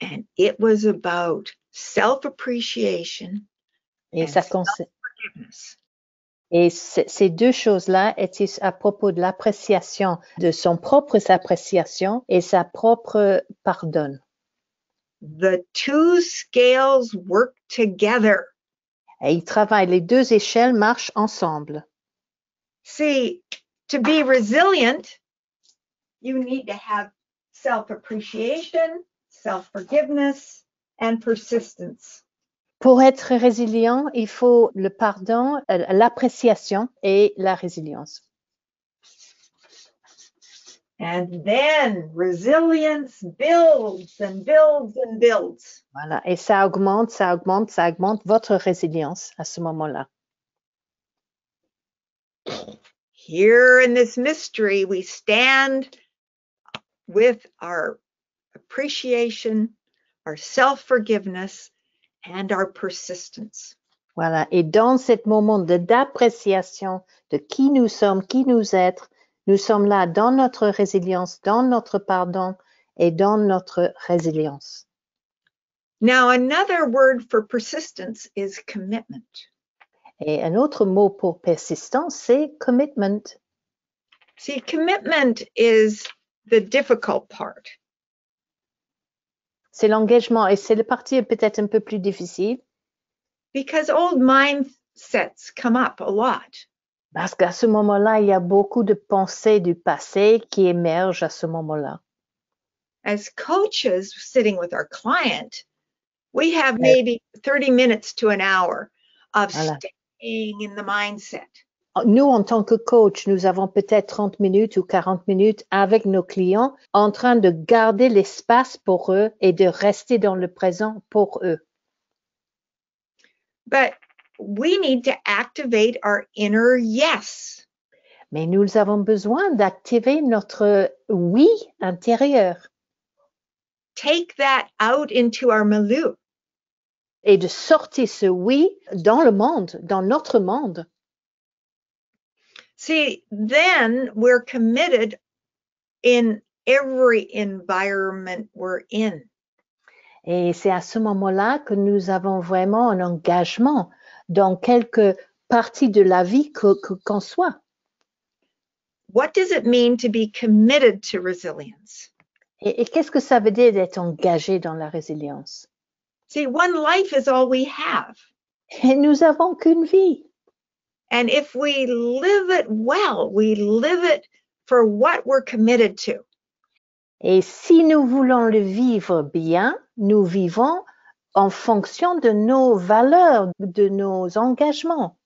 and it was about self-appreciation et, and ça self-forgiveness. et ces deux choses-là étaient à propos de l'appréciation, de son propre appréciation et sa propre pardon. The two scales work together. Et ils travaillent, les deux échelles marchent ensemble. See, to be resilient, you need to have self-appreciation, self-forgiveness, and persistence. Pour être résilient, il faut le pardon, l'appréciation et la résilience. And then resilience builds and builds and builds. Voilà, et ça augmente, ça augmente, ça augmente votre résilience à ce moment-là. Here in this mystery, we stand with our appreciation, our self-forgiveness, and our persistence. Voilà, et dans ce moment d'appréciation de qui nous sommes, qui nous êtes, nous sommes là dans notre résilience, dans notre pardon et dans notre résilience. Now, another word for persistence is commitment. Et un autre mot pour persistance, c'est commitment. See, commitment is the difficult part. C'est l'engagement et c'est le parti peut-être un peu plus difficile. Because old mindsets come up a lot. Parce qu'à ce moment-là, il y a beaucoup de pensées du passé qui émergent à ce moment-là. As coaches sitting with our client, we have maybe 30 minutes to an hour of staying in the mindset. Nous, en tant que coach, nous avons peut-être 30 minutes ou 40 minutes avec nos clients en train de garder l'espace pour eux et de rester dans le présent pour eux. But we need to activate our inner yes. Mais nous avons besoin d'activer notre oui intérieur. Take that out into our milieu. Et de sortir ce oui dans le monde, dans notre monde. See, then we're committed in every environment we're in. Et c'est à ce moment-là que nous avons vraiment un engagement dans quelque partie de la vie qu'on soit. What does it mean to be committed to resilience? Et qu'est-ce que ça veut dire d'être engagé dans la résilience? See, one life is all we have. Et nous avons qu'une vie. And if we live it well, we live it for what we're committed to. Et si nous voulons le vivre bien, nous vivons en fonction de nos valeurs, de nos engagements.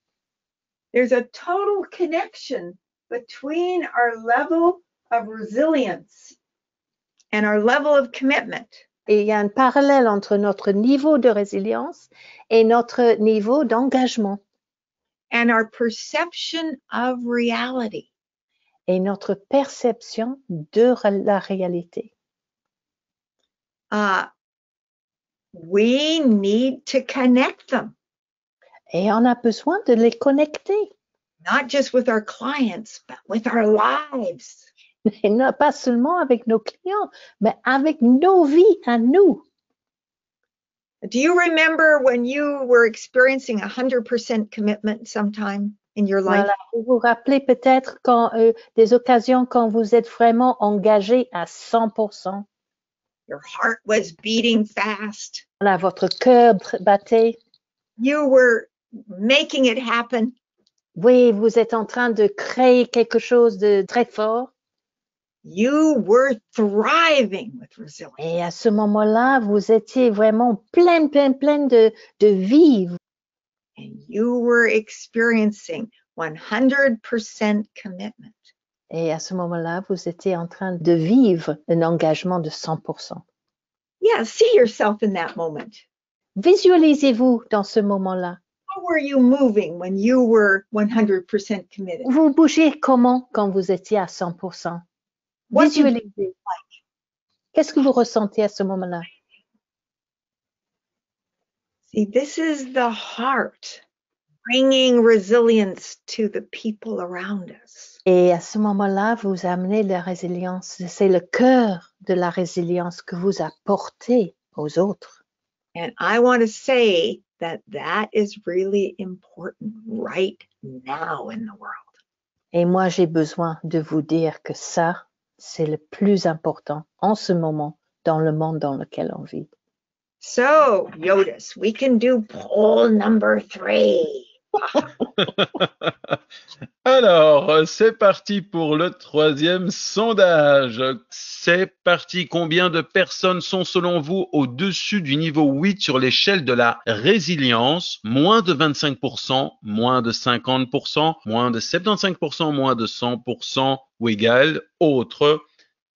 There's a total connection between our level of resilience and our level of commitment. Et il y a un parallèle entre notre niveau de résilience et notre niveau d'engagement. and our perception of reality. et notre perception de la réalité. We need to connect them, Et on a besoin de les connecter, not just with our clients, but with our lives. et non pas seulement avec nos clients, mais avec nos vies à nous. Do you remember when you were experiencing 100% commitment sometime in your life? Voilà. Vous vous rappelez peut-être quand des occasions quand vous êtes vraiment engagé à 100%. Your heart was beating fast. Voilà, votre cœur battait. You were making it happen. Oui, vous êtes en train de créer quelque chose de très fort. You were thriving with resilience. Et à ce moment-là, vous étiez vraiment plein de vie. And you were experiencing 100% commitment. Et à ce moment-là, vous étiez en train de vivre un engagement de 100%. Yeah, see yourself in that moment. Visualisez-vous dans ce moment-là. How were you moving when you were 100% committed? Vous bougez comment quand vous étiez à 100%? What did you Visualisez. Qu'est-ce que vous ressentez à ce moment-là? See, this is the heart bringing resilience to the people around us. Et à ce moment-là, vous amenez la résilience. C'est le cœur de la résilience que vous apportez aux autres. And I want to say that that is really important right now in the world. Et moi, j'ai besoin de vous dire que ça, c'est le plus important en ce moment dans le monde dans lequel on vit. So, Yotis, we can do poll number 3. Alors, c'est parti pour le troisième sondage. C'est parti. Combien de personnes sont selon vous au-dessus du niveau 8 sur l'échelle de la résilience? Moins de 25%, moins de 50%, moins de 75%, moins de 100% ou égal. Autre.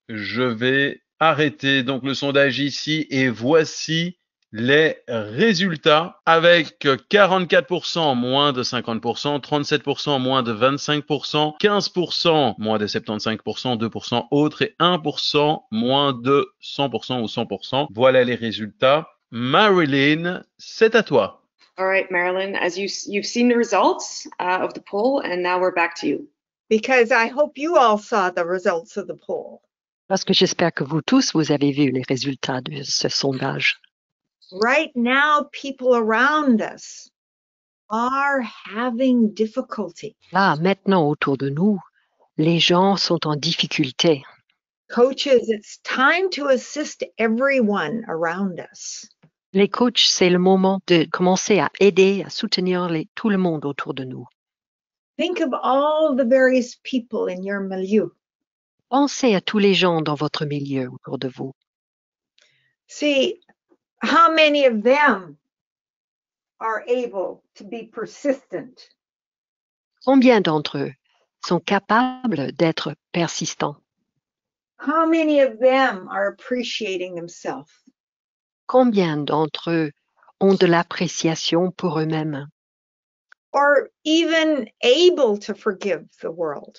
Je vais arrêter donc le sondage ici et voici les résultats avec 44% moins de 50%, 37% moins de 25%, 15% moins de 75%, 2% autres et 1% moins de 100% ou 100%. Voilà les résultats. Marilyn, c'est à toi. All right, Marilyn, as you've seen the results of the poll, and now we're back to you. Because I hope you all saw the results of the poll. Parce que j'espère que vous tous, vous avez vu les résultats de ce sondage. Right now, people around us are having difficulty. Là, maintenant, autour de nous, les gens sont en difficulté. Coaches, it's time to assist everyone around us. Les coachs, c'est le moment de commencer à aider, à soutenir tout le monde autour de nous. Think of all the various people in your milieu. Pensez à tous les gens dans votre milieu autour de vous. See, how many of them are able to be persistent? Combien d'entre eux sont capables d'être persistants? How many of them are appreciating themselves? Combien d'entre eux ont de l'appréciation pour eux-mêmes? Or even able to forgive the world?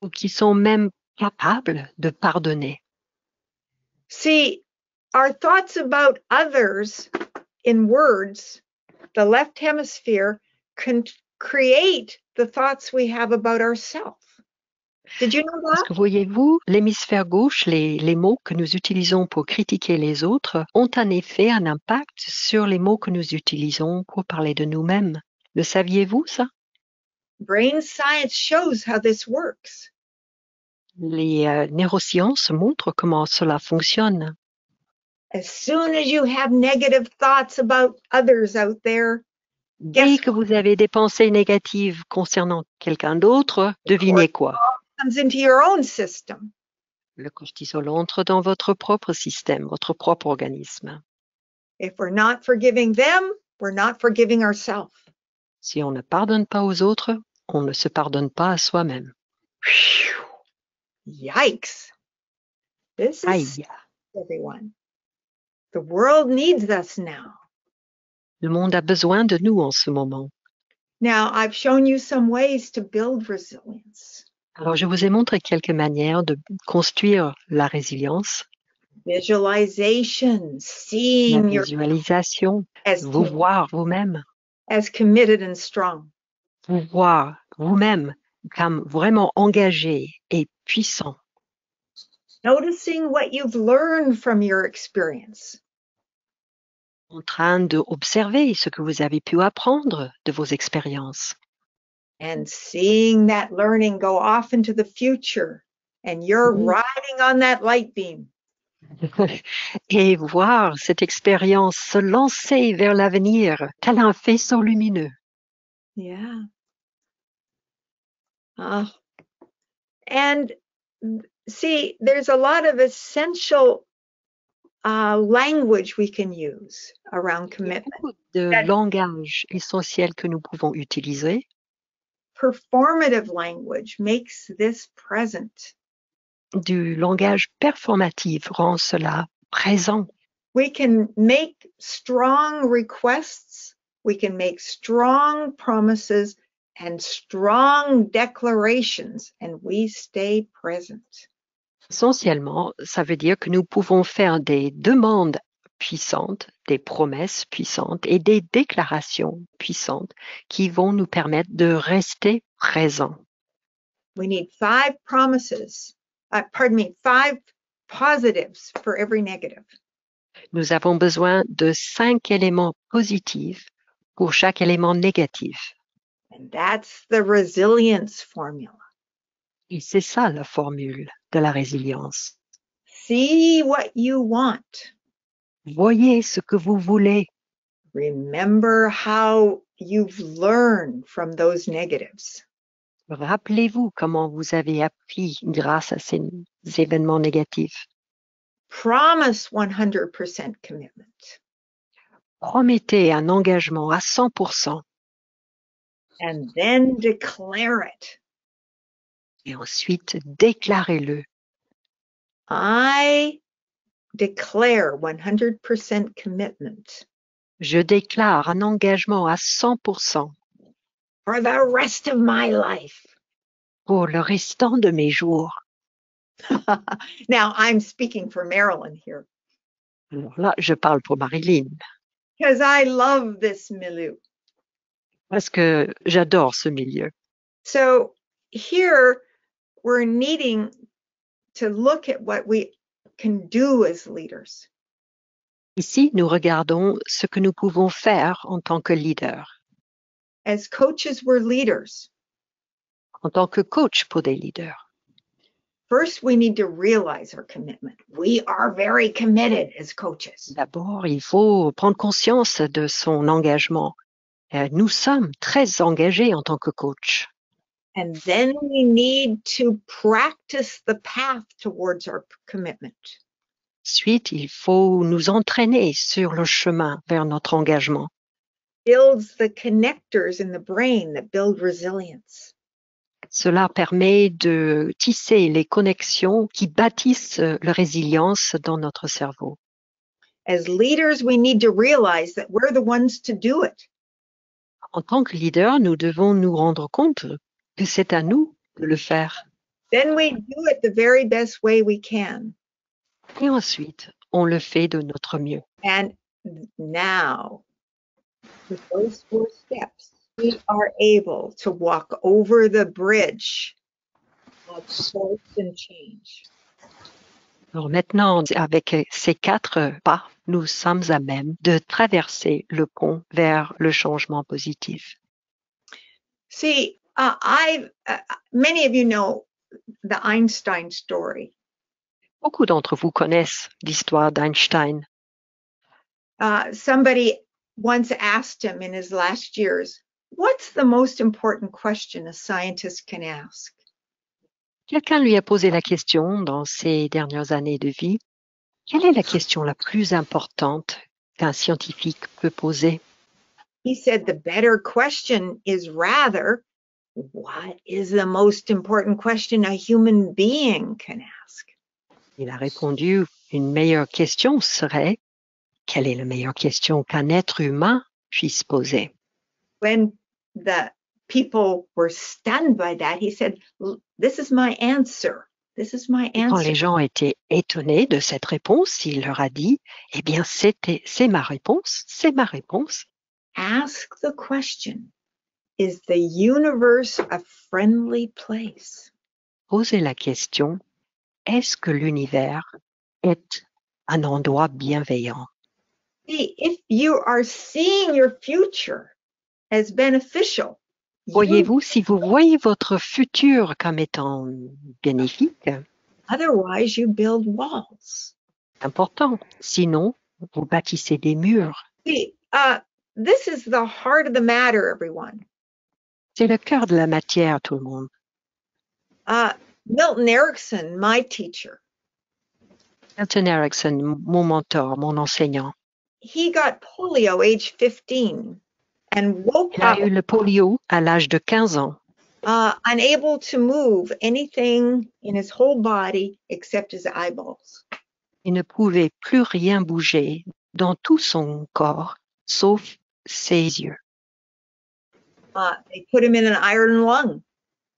Ou qui sont même capables de pardonner? See, our thoughts about others in words, the left hemisphere, can create the thoughts we have about ourselves. Did you know Parce that? que voyez-vous, l'hémisphère gauche, les mots que nous utilisons pour critiquer les autres ont en effet un impact sur les mots que nous utilisons pour parler de nous-mêmes. Le saviez-vous ça? Brain science shows how this works. Les neurosciences montrent comment cela fonctionne. As soon as you have negative thoughts about others out there, Dès que vous avez des pensées négatives concernant quelqu'un d'autre, devinez quoi? comes into your own system. Le cortisol entre dans votre propre système, votre propre organisme. If we're not forgiving them, we're not forgiving ourselves. Si on ne pardonne pas aux autres, on ne se pardonne pas à soi-même. Yikes. This is Aïe! everyone. The world needs us now. Le monde a besoin de nous en ce moment. Now, I've shown you some ways to build resilience. Alors, je vous ai montré quelques manières de construire la résilience, Visualization, la seeing your visualisation, as, vous voir vous-même, as committed and strong. vous voir vous-même comme vraiment engagé et puissant. Noticing what you've learned from your experience. En train d'observer ce que vous avez pu apprendre de vos expériences. And seeing that learning go off into the future. And you're riding on that light beam. Et voir cette expérience se lancer vers l'avenir, tel un faisceau lumineux. Yeah. And see, there's a lot of essential language we can use around commitment. Beaucoup de langage essentiel que nous pouvons utiliser. Performative language makes this present. Du langage performatif rend cela présent. We can make strong requests, we can make strong promises and strong declarations, and we stay present. Essentiellement, ça veut dire que nous pouvons faire des demandes puissantes, des promesses puissantes et des déclarations puissantes qui vont nous permettre de rester présents. We need 5 promises, 5 positives for every negative. Nous avons besoin de 5 éléments positifs pour chaque élément négatif. And that's the resilience formula. Et c'est ça la formule de la résilience. See what you want. Voyez ce que vous voulez. Remember how you've learned from those negatives. Rappelez-vous comment vous avez appris grâce à ces événements négatifs. Promise 100% commitment. Promettez un engagement à 100%. And then declare it. Et ensuite, déclarez-le. I declare 100% commitment Je déclare un engagement à 100% for the rest of my life. pour le restant de mes jours. Now, I'm speaking for Marilyn here Alors là, je parle pour Marilyn, because I love this milieu. parce que j'adore ce milieu. So here we're needing to look at what we can do as leaders. Ici, nous regardons ce que nous pouvons faire en tant que leader. As coaches, we're leaders. En tant que coach pour des leaders. First, we need to realize our commitment. We are very committed as coaches. D'abord, il faut prendre conscience de son engagement. Nous sommes très engagés en tant que coach. And then we need to practice the path towards our commitment. Ensuite, il faut nous entraîner sur le chemin vers notre engagement. Builds the connectors in the brain that build resilience. Cela permet de tisser les connexions qui bâtissent la résilience dans notre cerveau. As leaders, we need to realize that we're the ones to do it. En tant que leader, nous devons nous rendre compte que c'est à nous de le faire. Then we do it the very best way we can. Et ensuite, on le fait de notre mieux. And now, with those 4 steps, we are able to walk over the bridge of source and change. Alors maintenant, avec ces 4 pas, nous sommes à même de traverser le pont vers le changement positif. See, many of you know the Einstein story. Beaucoup d'entre vous connaissent l'histoire d'Einstein. Somebody once asked him in his last years, what's the most important question a scientist can ask? Quelqu'un lui a posé la question dans ses dernières années de vie. Quelle est la question la plus importante qu'un scientifique peut poser? He said the better question is rather, what is the most important question a human being can ask? Il a répondu, une meilleure question serait, quelle est la meilleure question qu'un être humain puisse poser? When the people were stunned by that, he said, "This is my answer. This is my Et quand answer." les gens étaient étonnés de cette réponse, il leur a dit, eh bien, c'est ma réponse, c'est ma réponse. Ask the question, is the universe a friendly place? Posez la question, est-ce que l'univers est un endroit bienveillant? See, if you are seeing your future as beneficial, Voyez-vous, si vous voyez votre futur comme étant bénéfique, otherwise you build walls. c'est important. Sinon, vous bâtissez des murs. See, this is the heart of the matter, everyone. C'est le cœur de la matière, tout le monde. Milton Erickson, my teacher, Milton Erickson, mon mentor, mon enseignant, he got polio age 15 and woke il a up eu le polio à l'âge de 15 ans. unable to move anything in his whole body except his eyeballs. Il ne pouvait plus rien bouger dans tout son corps, sauf ses yeux. They put him in an iron lung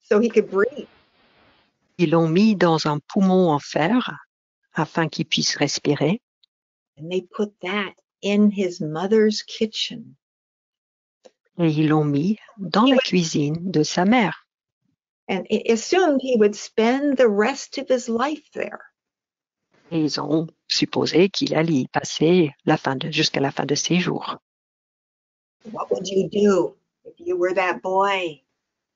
so he could breathe. Ils l'ont mis dans un poumon en fer afin qu'il puisse respirer. And they put that in his mother's kitchen. Et ils l'ont mis dans la cuisine de sa mère. And it assumed he would spend the rest of his life there. Et ils ont supposé qu'il allait y passer jusqu'à la fin de ses jours. What would you do if you were that boy?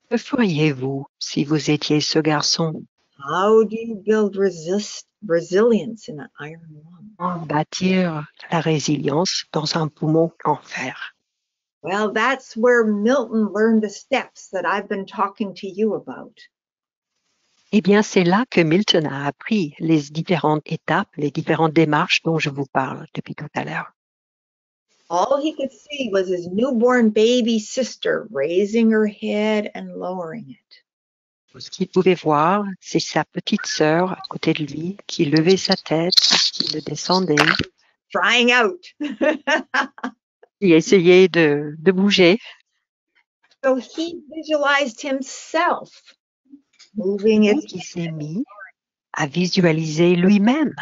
Que feriez-vous si vous étiez ce garçon? How do you build resilience in an iron lung? Bâtir la résilience dans un poumon en fer. Well, that's where Milton learned the steps that I've been talking to you about. Eh bien, c'est là que Milton a appris les différentes étapes, les différentes démarches dont je vous parle depuis tout à l'heure. All he could see was his newborn baby sister raising her head and lowering it. Ce qu'il pouvait voir, c'est sa petite sœur à côté de lui qui levait sa tête, qui le descendait, Trying out. qui essayait de bouger. So he visualized himself moving his Donc, il s'est mis à visualiser lui-même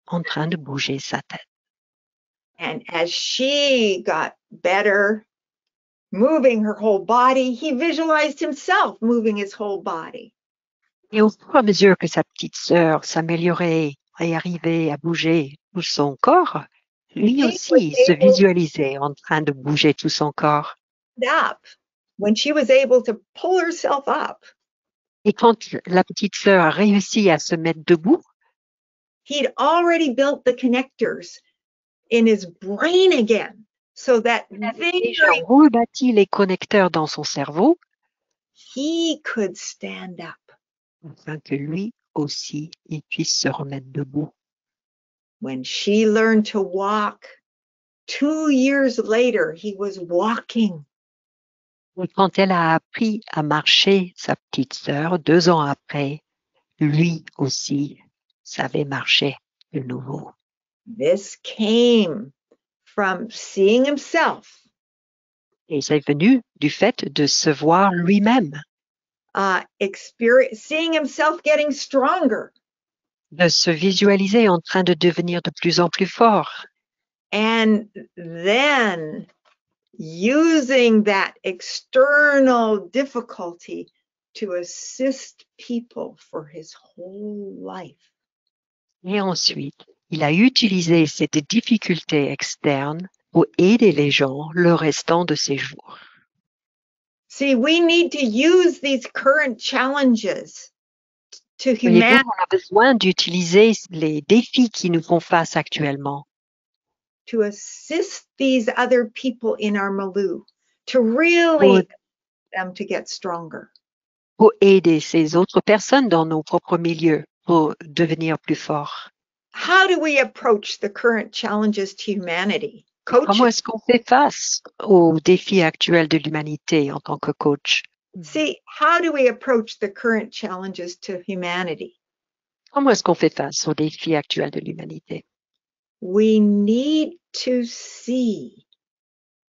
en train de bouger sa tête. And as she got better, moving her whole body, he visualized himself moving his whole body. Et au fur et à mesure que sa petite sœur s'améliorait et arrivait à bouger tout son corps, lui aussi se visualisait en train de bouger tout son corps. Up when she was able to pull herself up, Et quand la petite sœur a réussi à se mettre debout, he'd already built the connectors in his brain again, so that il avait déjà rebâti les connecteurs dans son cerveau he could stand up. afin que lui aussi il puisse se remettre debout. When she learned to walk, 2 years later, he was walking. Et quand elle a appris à marcher, sa petite sœur, 2 ans après, lui aussi savait marcher de nouveau. This came from seeing himself, Et c'est venu du fait de se voir lui-même, seeing himself getting stronger, de se visualiser en train de devenir de plus en plus fort. and then using that external difficulty to assist people for his whole life. Et ensuite, il a utilisé cette difficulté externe pour aider les gens le restant de ses jours. See, we need to use these current challenges to Voyez-vous, humanity on a besoin d'utiliser les défis qui nous font face actuellement to assist these other people in our milieu, to really help them to get stronger. pour aider ces autres personnes dans nos propres milieux pour devenir plus forts. How do we approach the current challenges to humanity? Comment Coaching. est-ce qu'on fait face aux défis actuels de l'humanité en tant que coach? See, how do we approach the current challenges to humanity? Comment est-ce qu'on fait face aux défis actuels de l'humanité? We need to see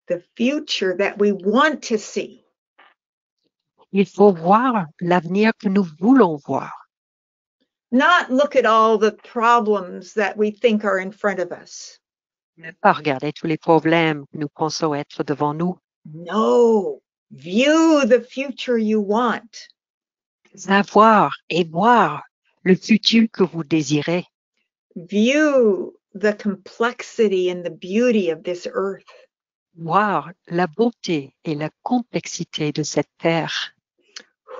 the future that we want to see. Il faut voir l'avenir que nous voulons voir. Not look at all the problems that we think are in front of us. Ne pas regarder tous les problèmes que nous pensons être devant nous. No, view the future you want. Savoir et voir le futur que vous désirez. View the complexity and the beauty of this earth. Voir la beauté et la complexité de cette terre.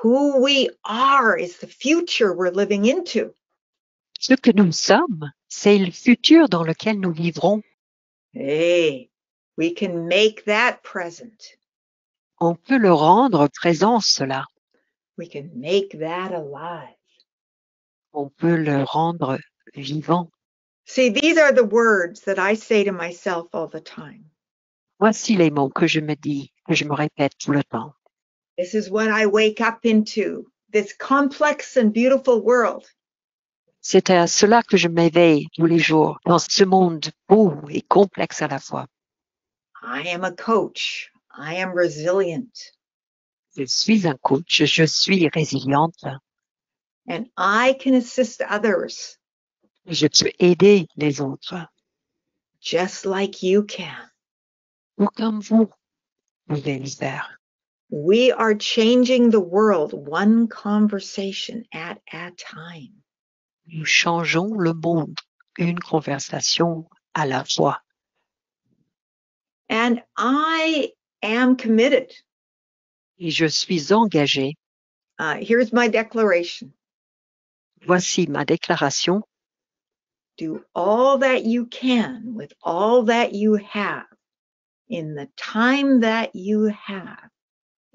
Who we are is the future we're living into. Ce que nous sommes, c'est le futur dans lequel nous vivrons. Hey, we can make that present. On peut le rendre présent, cela. We can make that alive. On peut le rendre vivant. See, these are the words that I say to myself all the time. Voici les mots que je me dis, que je me répète tout le temps. This is what I wake up into, this complex and beautiful world. C'est à cela que je m'éveille tous les jours, dans ce monde beau et complexe à la fois. I am a coach. I am resilient. Je suis un coach, je suis résiliente. And I can assist others Je peux aider les autres, just like you can. tout comme vous pouvez le faire. We are changing the world one conversation at a time. Nous changeons le monde, une conversation à la fois. And I am committed. Et je suis engagée. Here's my declaration. Voici ma déclaration. Do all that you can with all that you have in the time that you have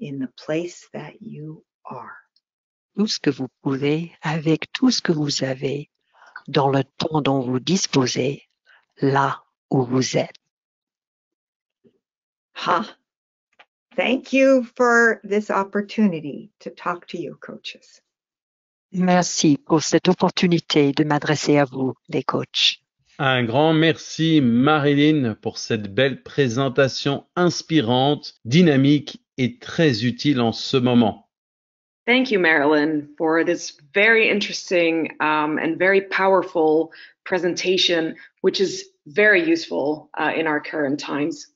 in the place that you are. Tout ce que vous pouvez avec tout ce que vous avez dans le temps dont vous disposez, là où vous êtes. Thank you for this opportunity to talk to you, coaches. Merci pour cette opportunité de m'adresser à vous, les coachs. Un grand merci, Marilyn, pour cette belle présentation inspirante, dynamique et très utile en ce moment. Thank you, Marilyn, for this very interesting and very powerful presentation, which is very useful in our current times.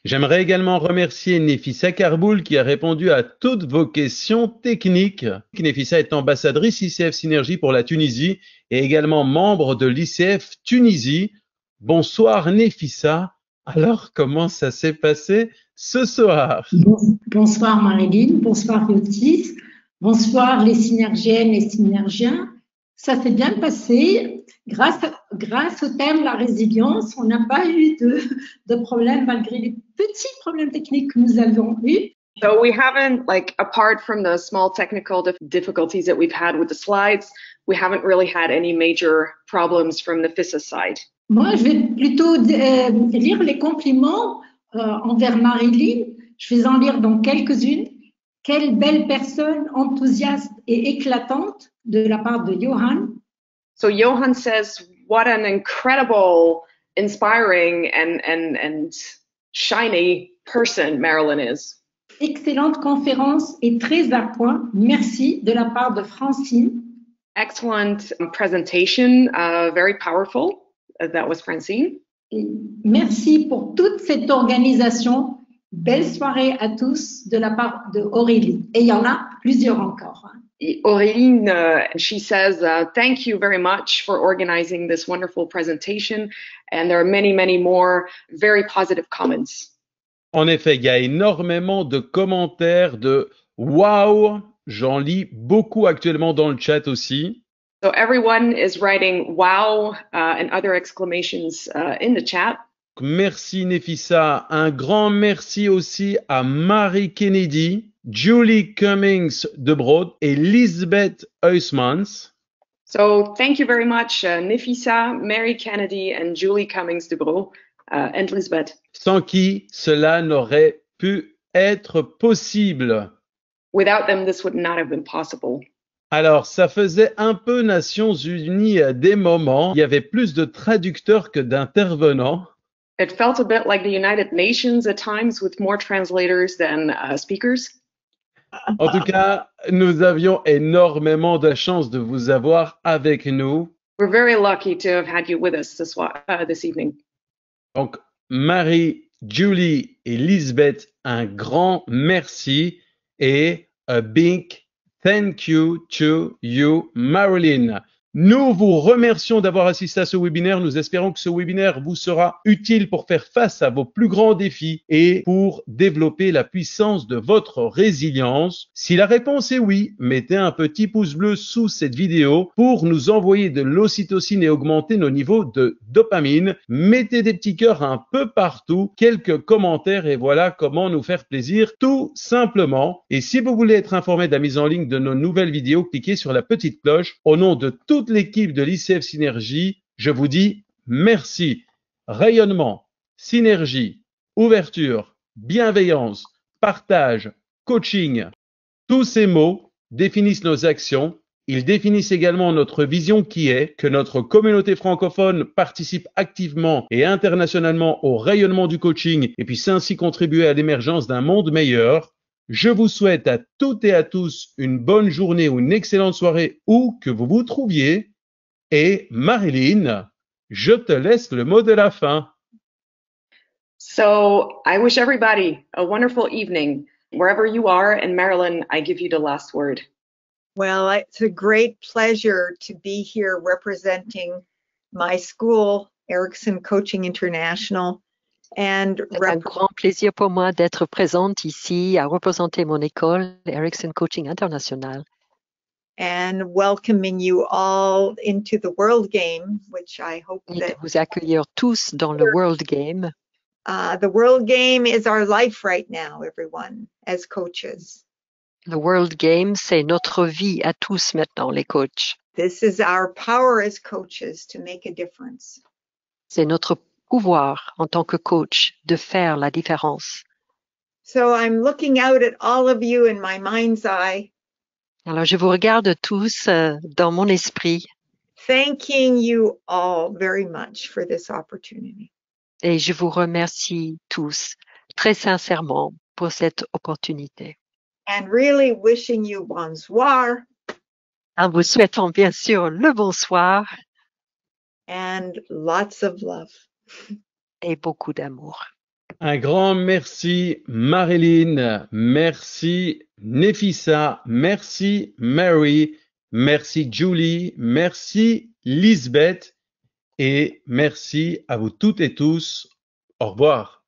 J'aimerais également remercier Nefissa Karboul qui a répondu à toutes vos questions techniques. Nefissa est ambassadrice ICF Synergie pour la Tunisie et également membre de l'ICF Tunisie. Bonsoir Nefissa. Alors, comment ça s'est passé ce soir? Bonsoir Marilyn, bonsoir Yotis, bonsoir les synergiennes et synergiens. Ça s'est bien passé. Grâce au thème la résilience, on n'a pas eu de problème malgré les petits problèmes techniques que nous avions eus. So we haven't, like, apart from the small technical difficulties that we've had with the slides, we haven't really had any major problems from the FISA side. Moi, je vais plutôt lire les compliments envers Marilyn. Je vais en lire dans quelques-unes. Quelle belle personne enthousiaste et éclatante de la part de Johan. So Johan says, what an incredible, inspiring and shiny person Marilyn is. Excellente conférence et très à point. Merci de la part de Francine. Excellent presentation, very powerful. That was Francine. Et merci pour toute cette organisation. Belle soirée à tous de la part de Aurélie. Et il y en a plusieurs encore. Aurélie, she says, thank you very much for organizing this wonderful presentation. And there are many, many more very positive comments. En effet, il y a énormément de commentaires de « Wow ». J'en lis beaucoup actuellement dans le chat aussi. So everyone is writing wow and other exclamations in the chat. Merci Nefissa. Un grand merci aussi à Marie Kennedy, Julie Cummings-Debrot et Liesbeth Huysmans. So thank you very much, Nefissa, Mary Kennedy, and Julie Cummings-Debrot, and Liesbeth. Sans qui cela n'aurait pu être possible. Without them, this would not have been possible. Alors, ça faisait un peu Nations Unies à des moments. Il y avait plus de traducteurs que d'intervenants. It felt a bit like the United Nations at times with more translators than speakers. En tout cas, nous avions énormément de chance de vous avoir avec nous. We're very lucky to have had you with us this evening. Donc, Marie, Julie et Liesbeth, un grand merci et a big thank you to you, Marilyn. Nous vous remercions d'avoir assisté à ce webinaire. Nous espérons que ce webinaire vous sera utile pour faire face à vos plus grands défis et pour développer la puissance de votre résilience. Si la réponse est oui, mettez un petit pouce bleu sous cette vidéo pour nous envoyer de l'ocytocine et augmenter nos niveaux de dopamine. Mettez des petits cœurs un peu partout, quelques commentaires et voilà comment nous faire plaisir tout simplement. Et si vous voulez être informé de la mise en ligne de nos nouvelles vidéos, cliquez sur la petite cloche. Au nom de toute l'équipe de l'ICF Synergie, je vous dis merci. Rayonnement, synergie, ouverture, bienveillance, partage, coaching, tous ces mots définissent nos actions. Ils définissent également notre vision qui est que notre communauté francophone participe activement et internationalement au rayonnement du coaching et puisse ainsi contribuer à l'émergence d'un monde meilleur. Je vous souhaite à toutes et à tous une bonne journée ou une excellente soirée où que vous vous trouviez. Et Marilyn, je te laisse le mot de la fin. So I wish everybody a wonderful evening wherever you are. And Marilyn, I give you the last word. Well, it's a great pleasure to be here representing my school, Atkinson Coaching International. And C'est un grand plaisir pour moi d'être présente ici à représenter mon école, Atkinson Coaching International. And welcoming you all into the World Game, which I hope Et de that vous accueillir tous dans le World Game. the World Game is our life right now, everyone, as coaches. Le World Game, c'est notre vie à tous maintenant, les coachs. This is our power as coaches to make a difference. C'est notre pouvoir en tant que coach de faire la différence. So I'm looking out at all of you in my mind's eye, Alors, je vous regarde tous dans mon esprit thanking you all very much for this opportunity. et je vous remercie tous très sincèrement pour cette opportunité. And really wishing you bonsoir En vous souhaitant bien sûr le bonsoir and lots of love. et beaucoup d'amour. Un grand merci Marilyn, merci Nefissa, merci Mary, merci Julie, merci Liesbeth et merci à vous toutes et tous. Au revoir.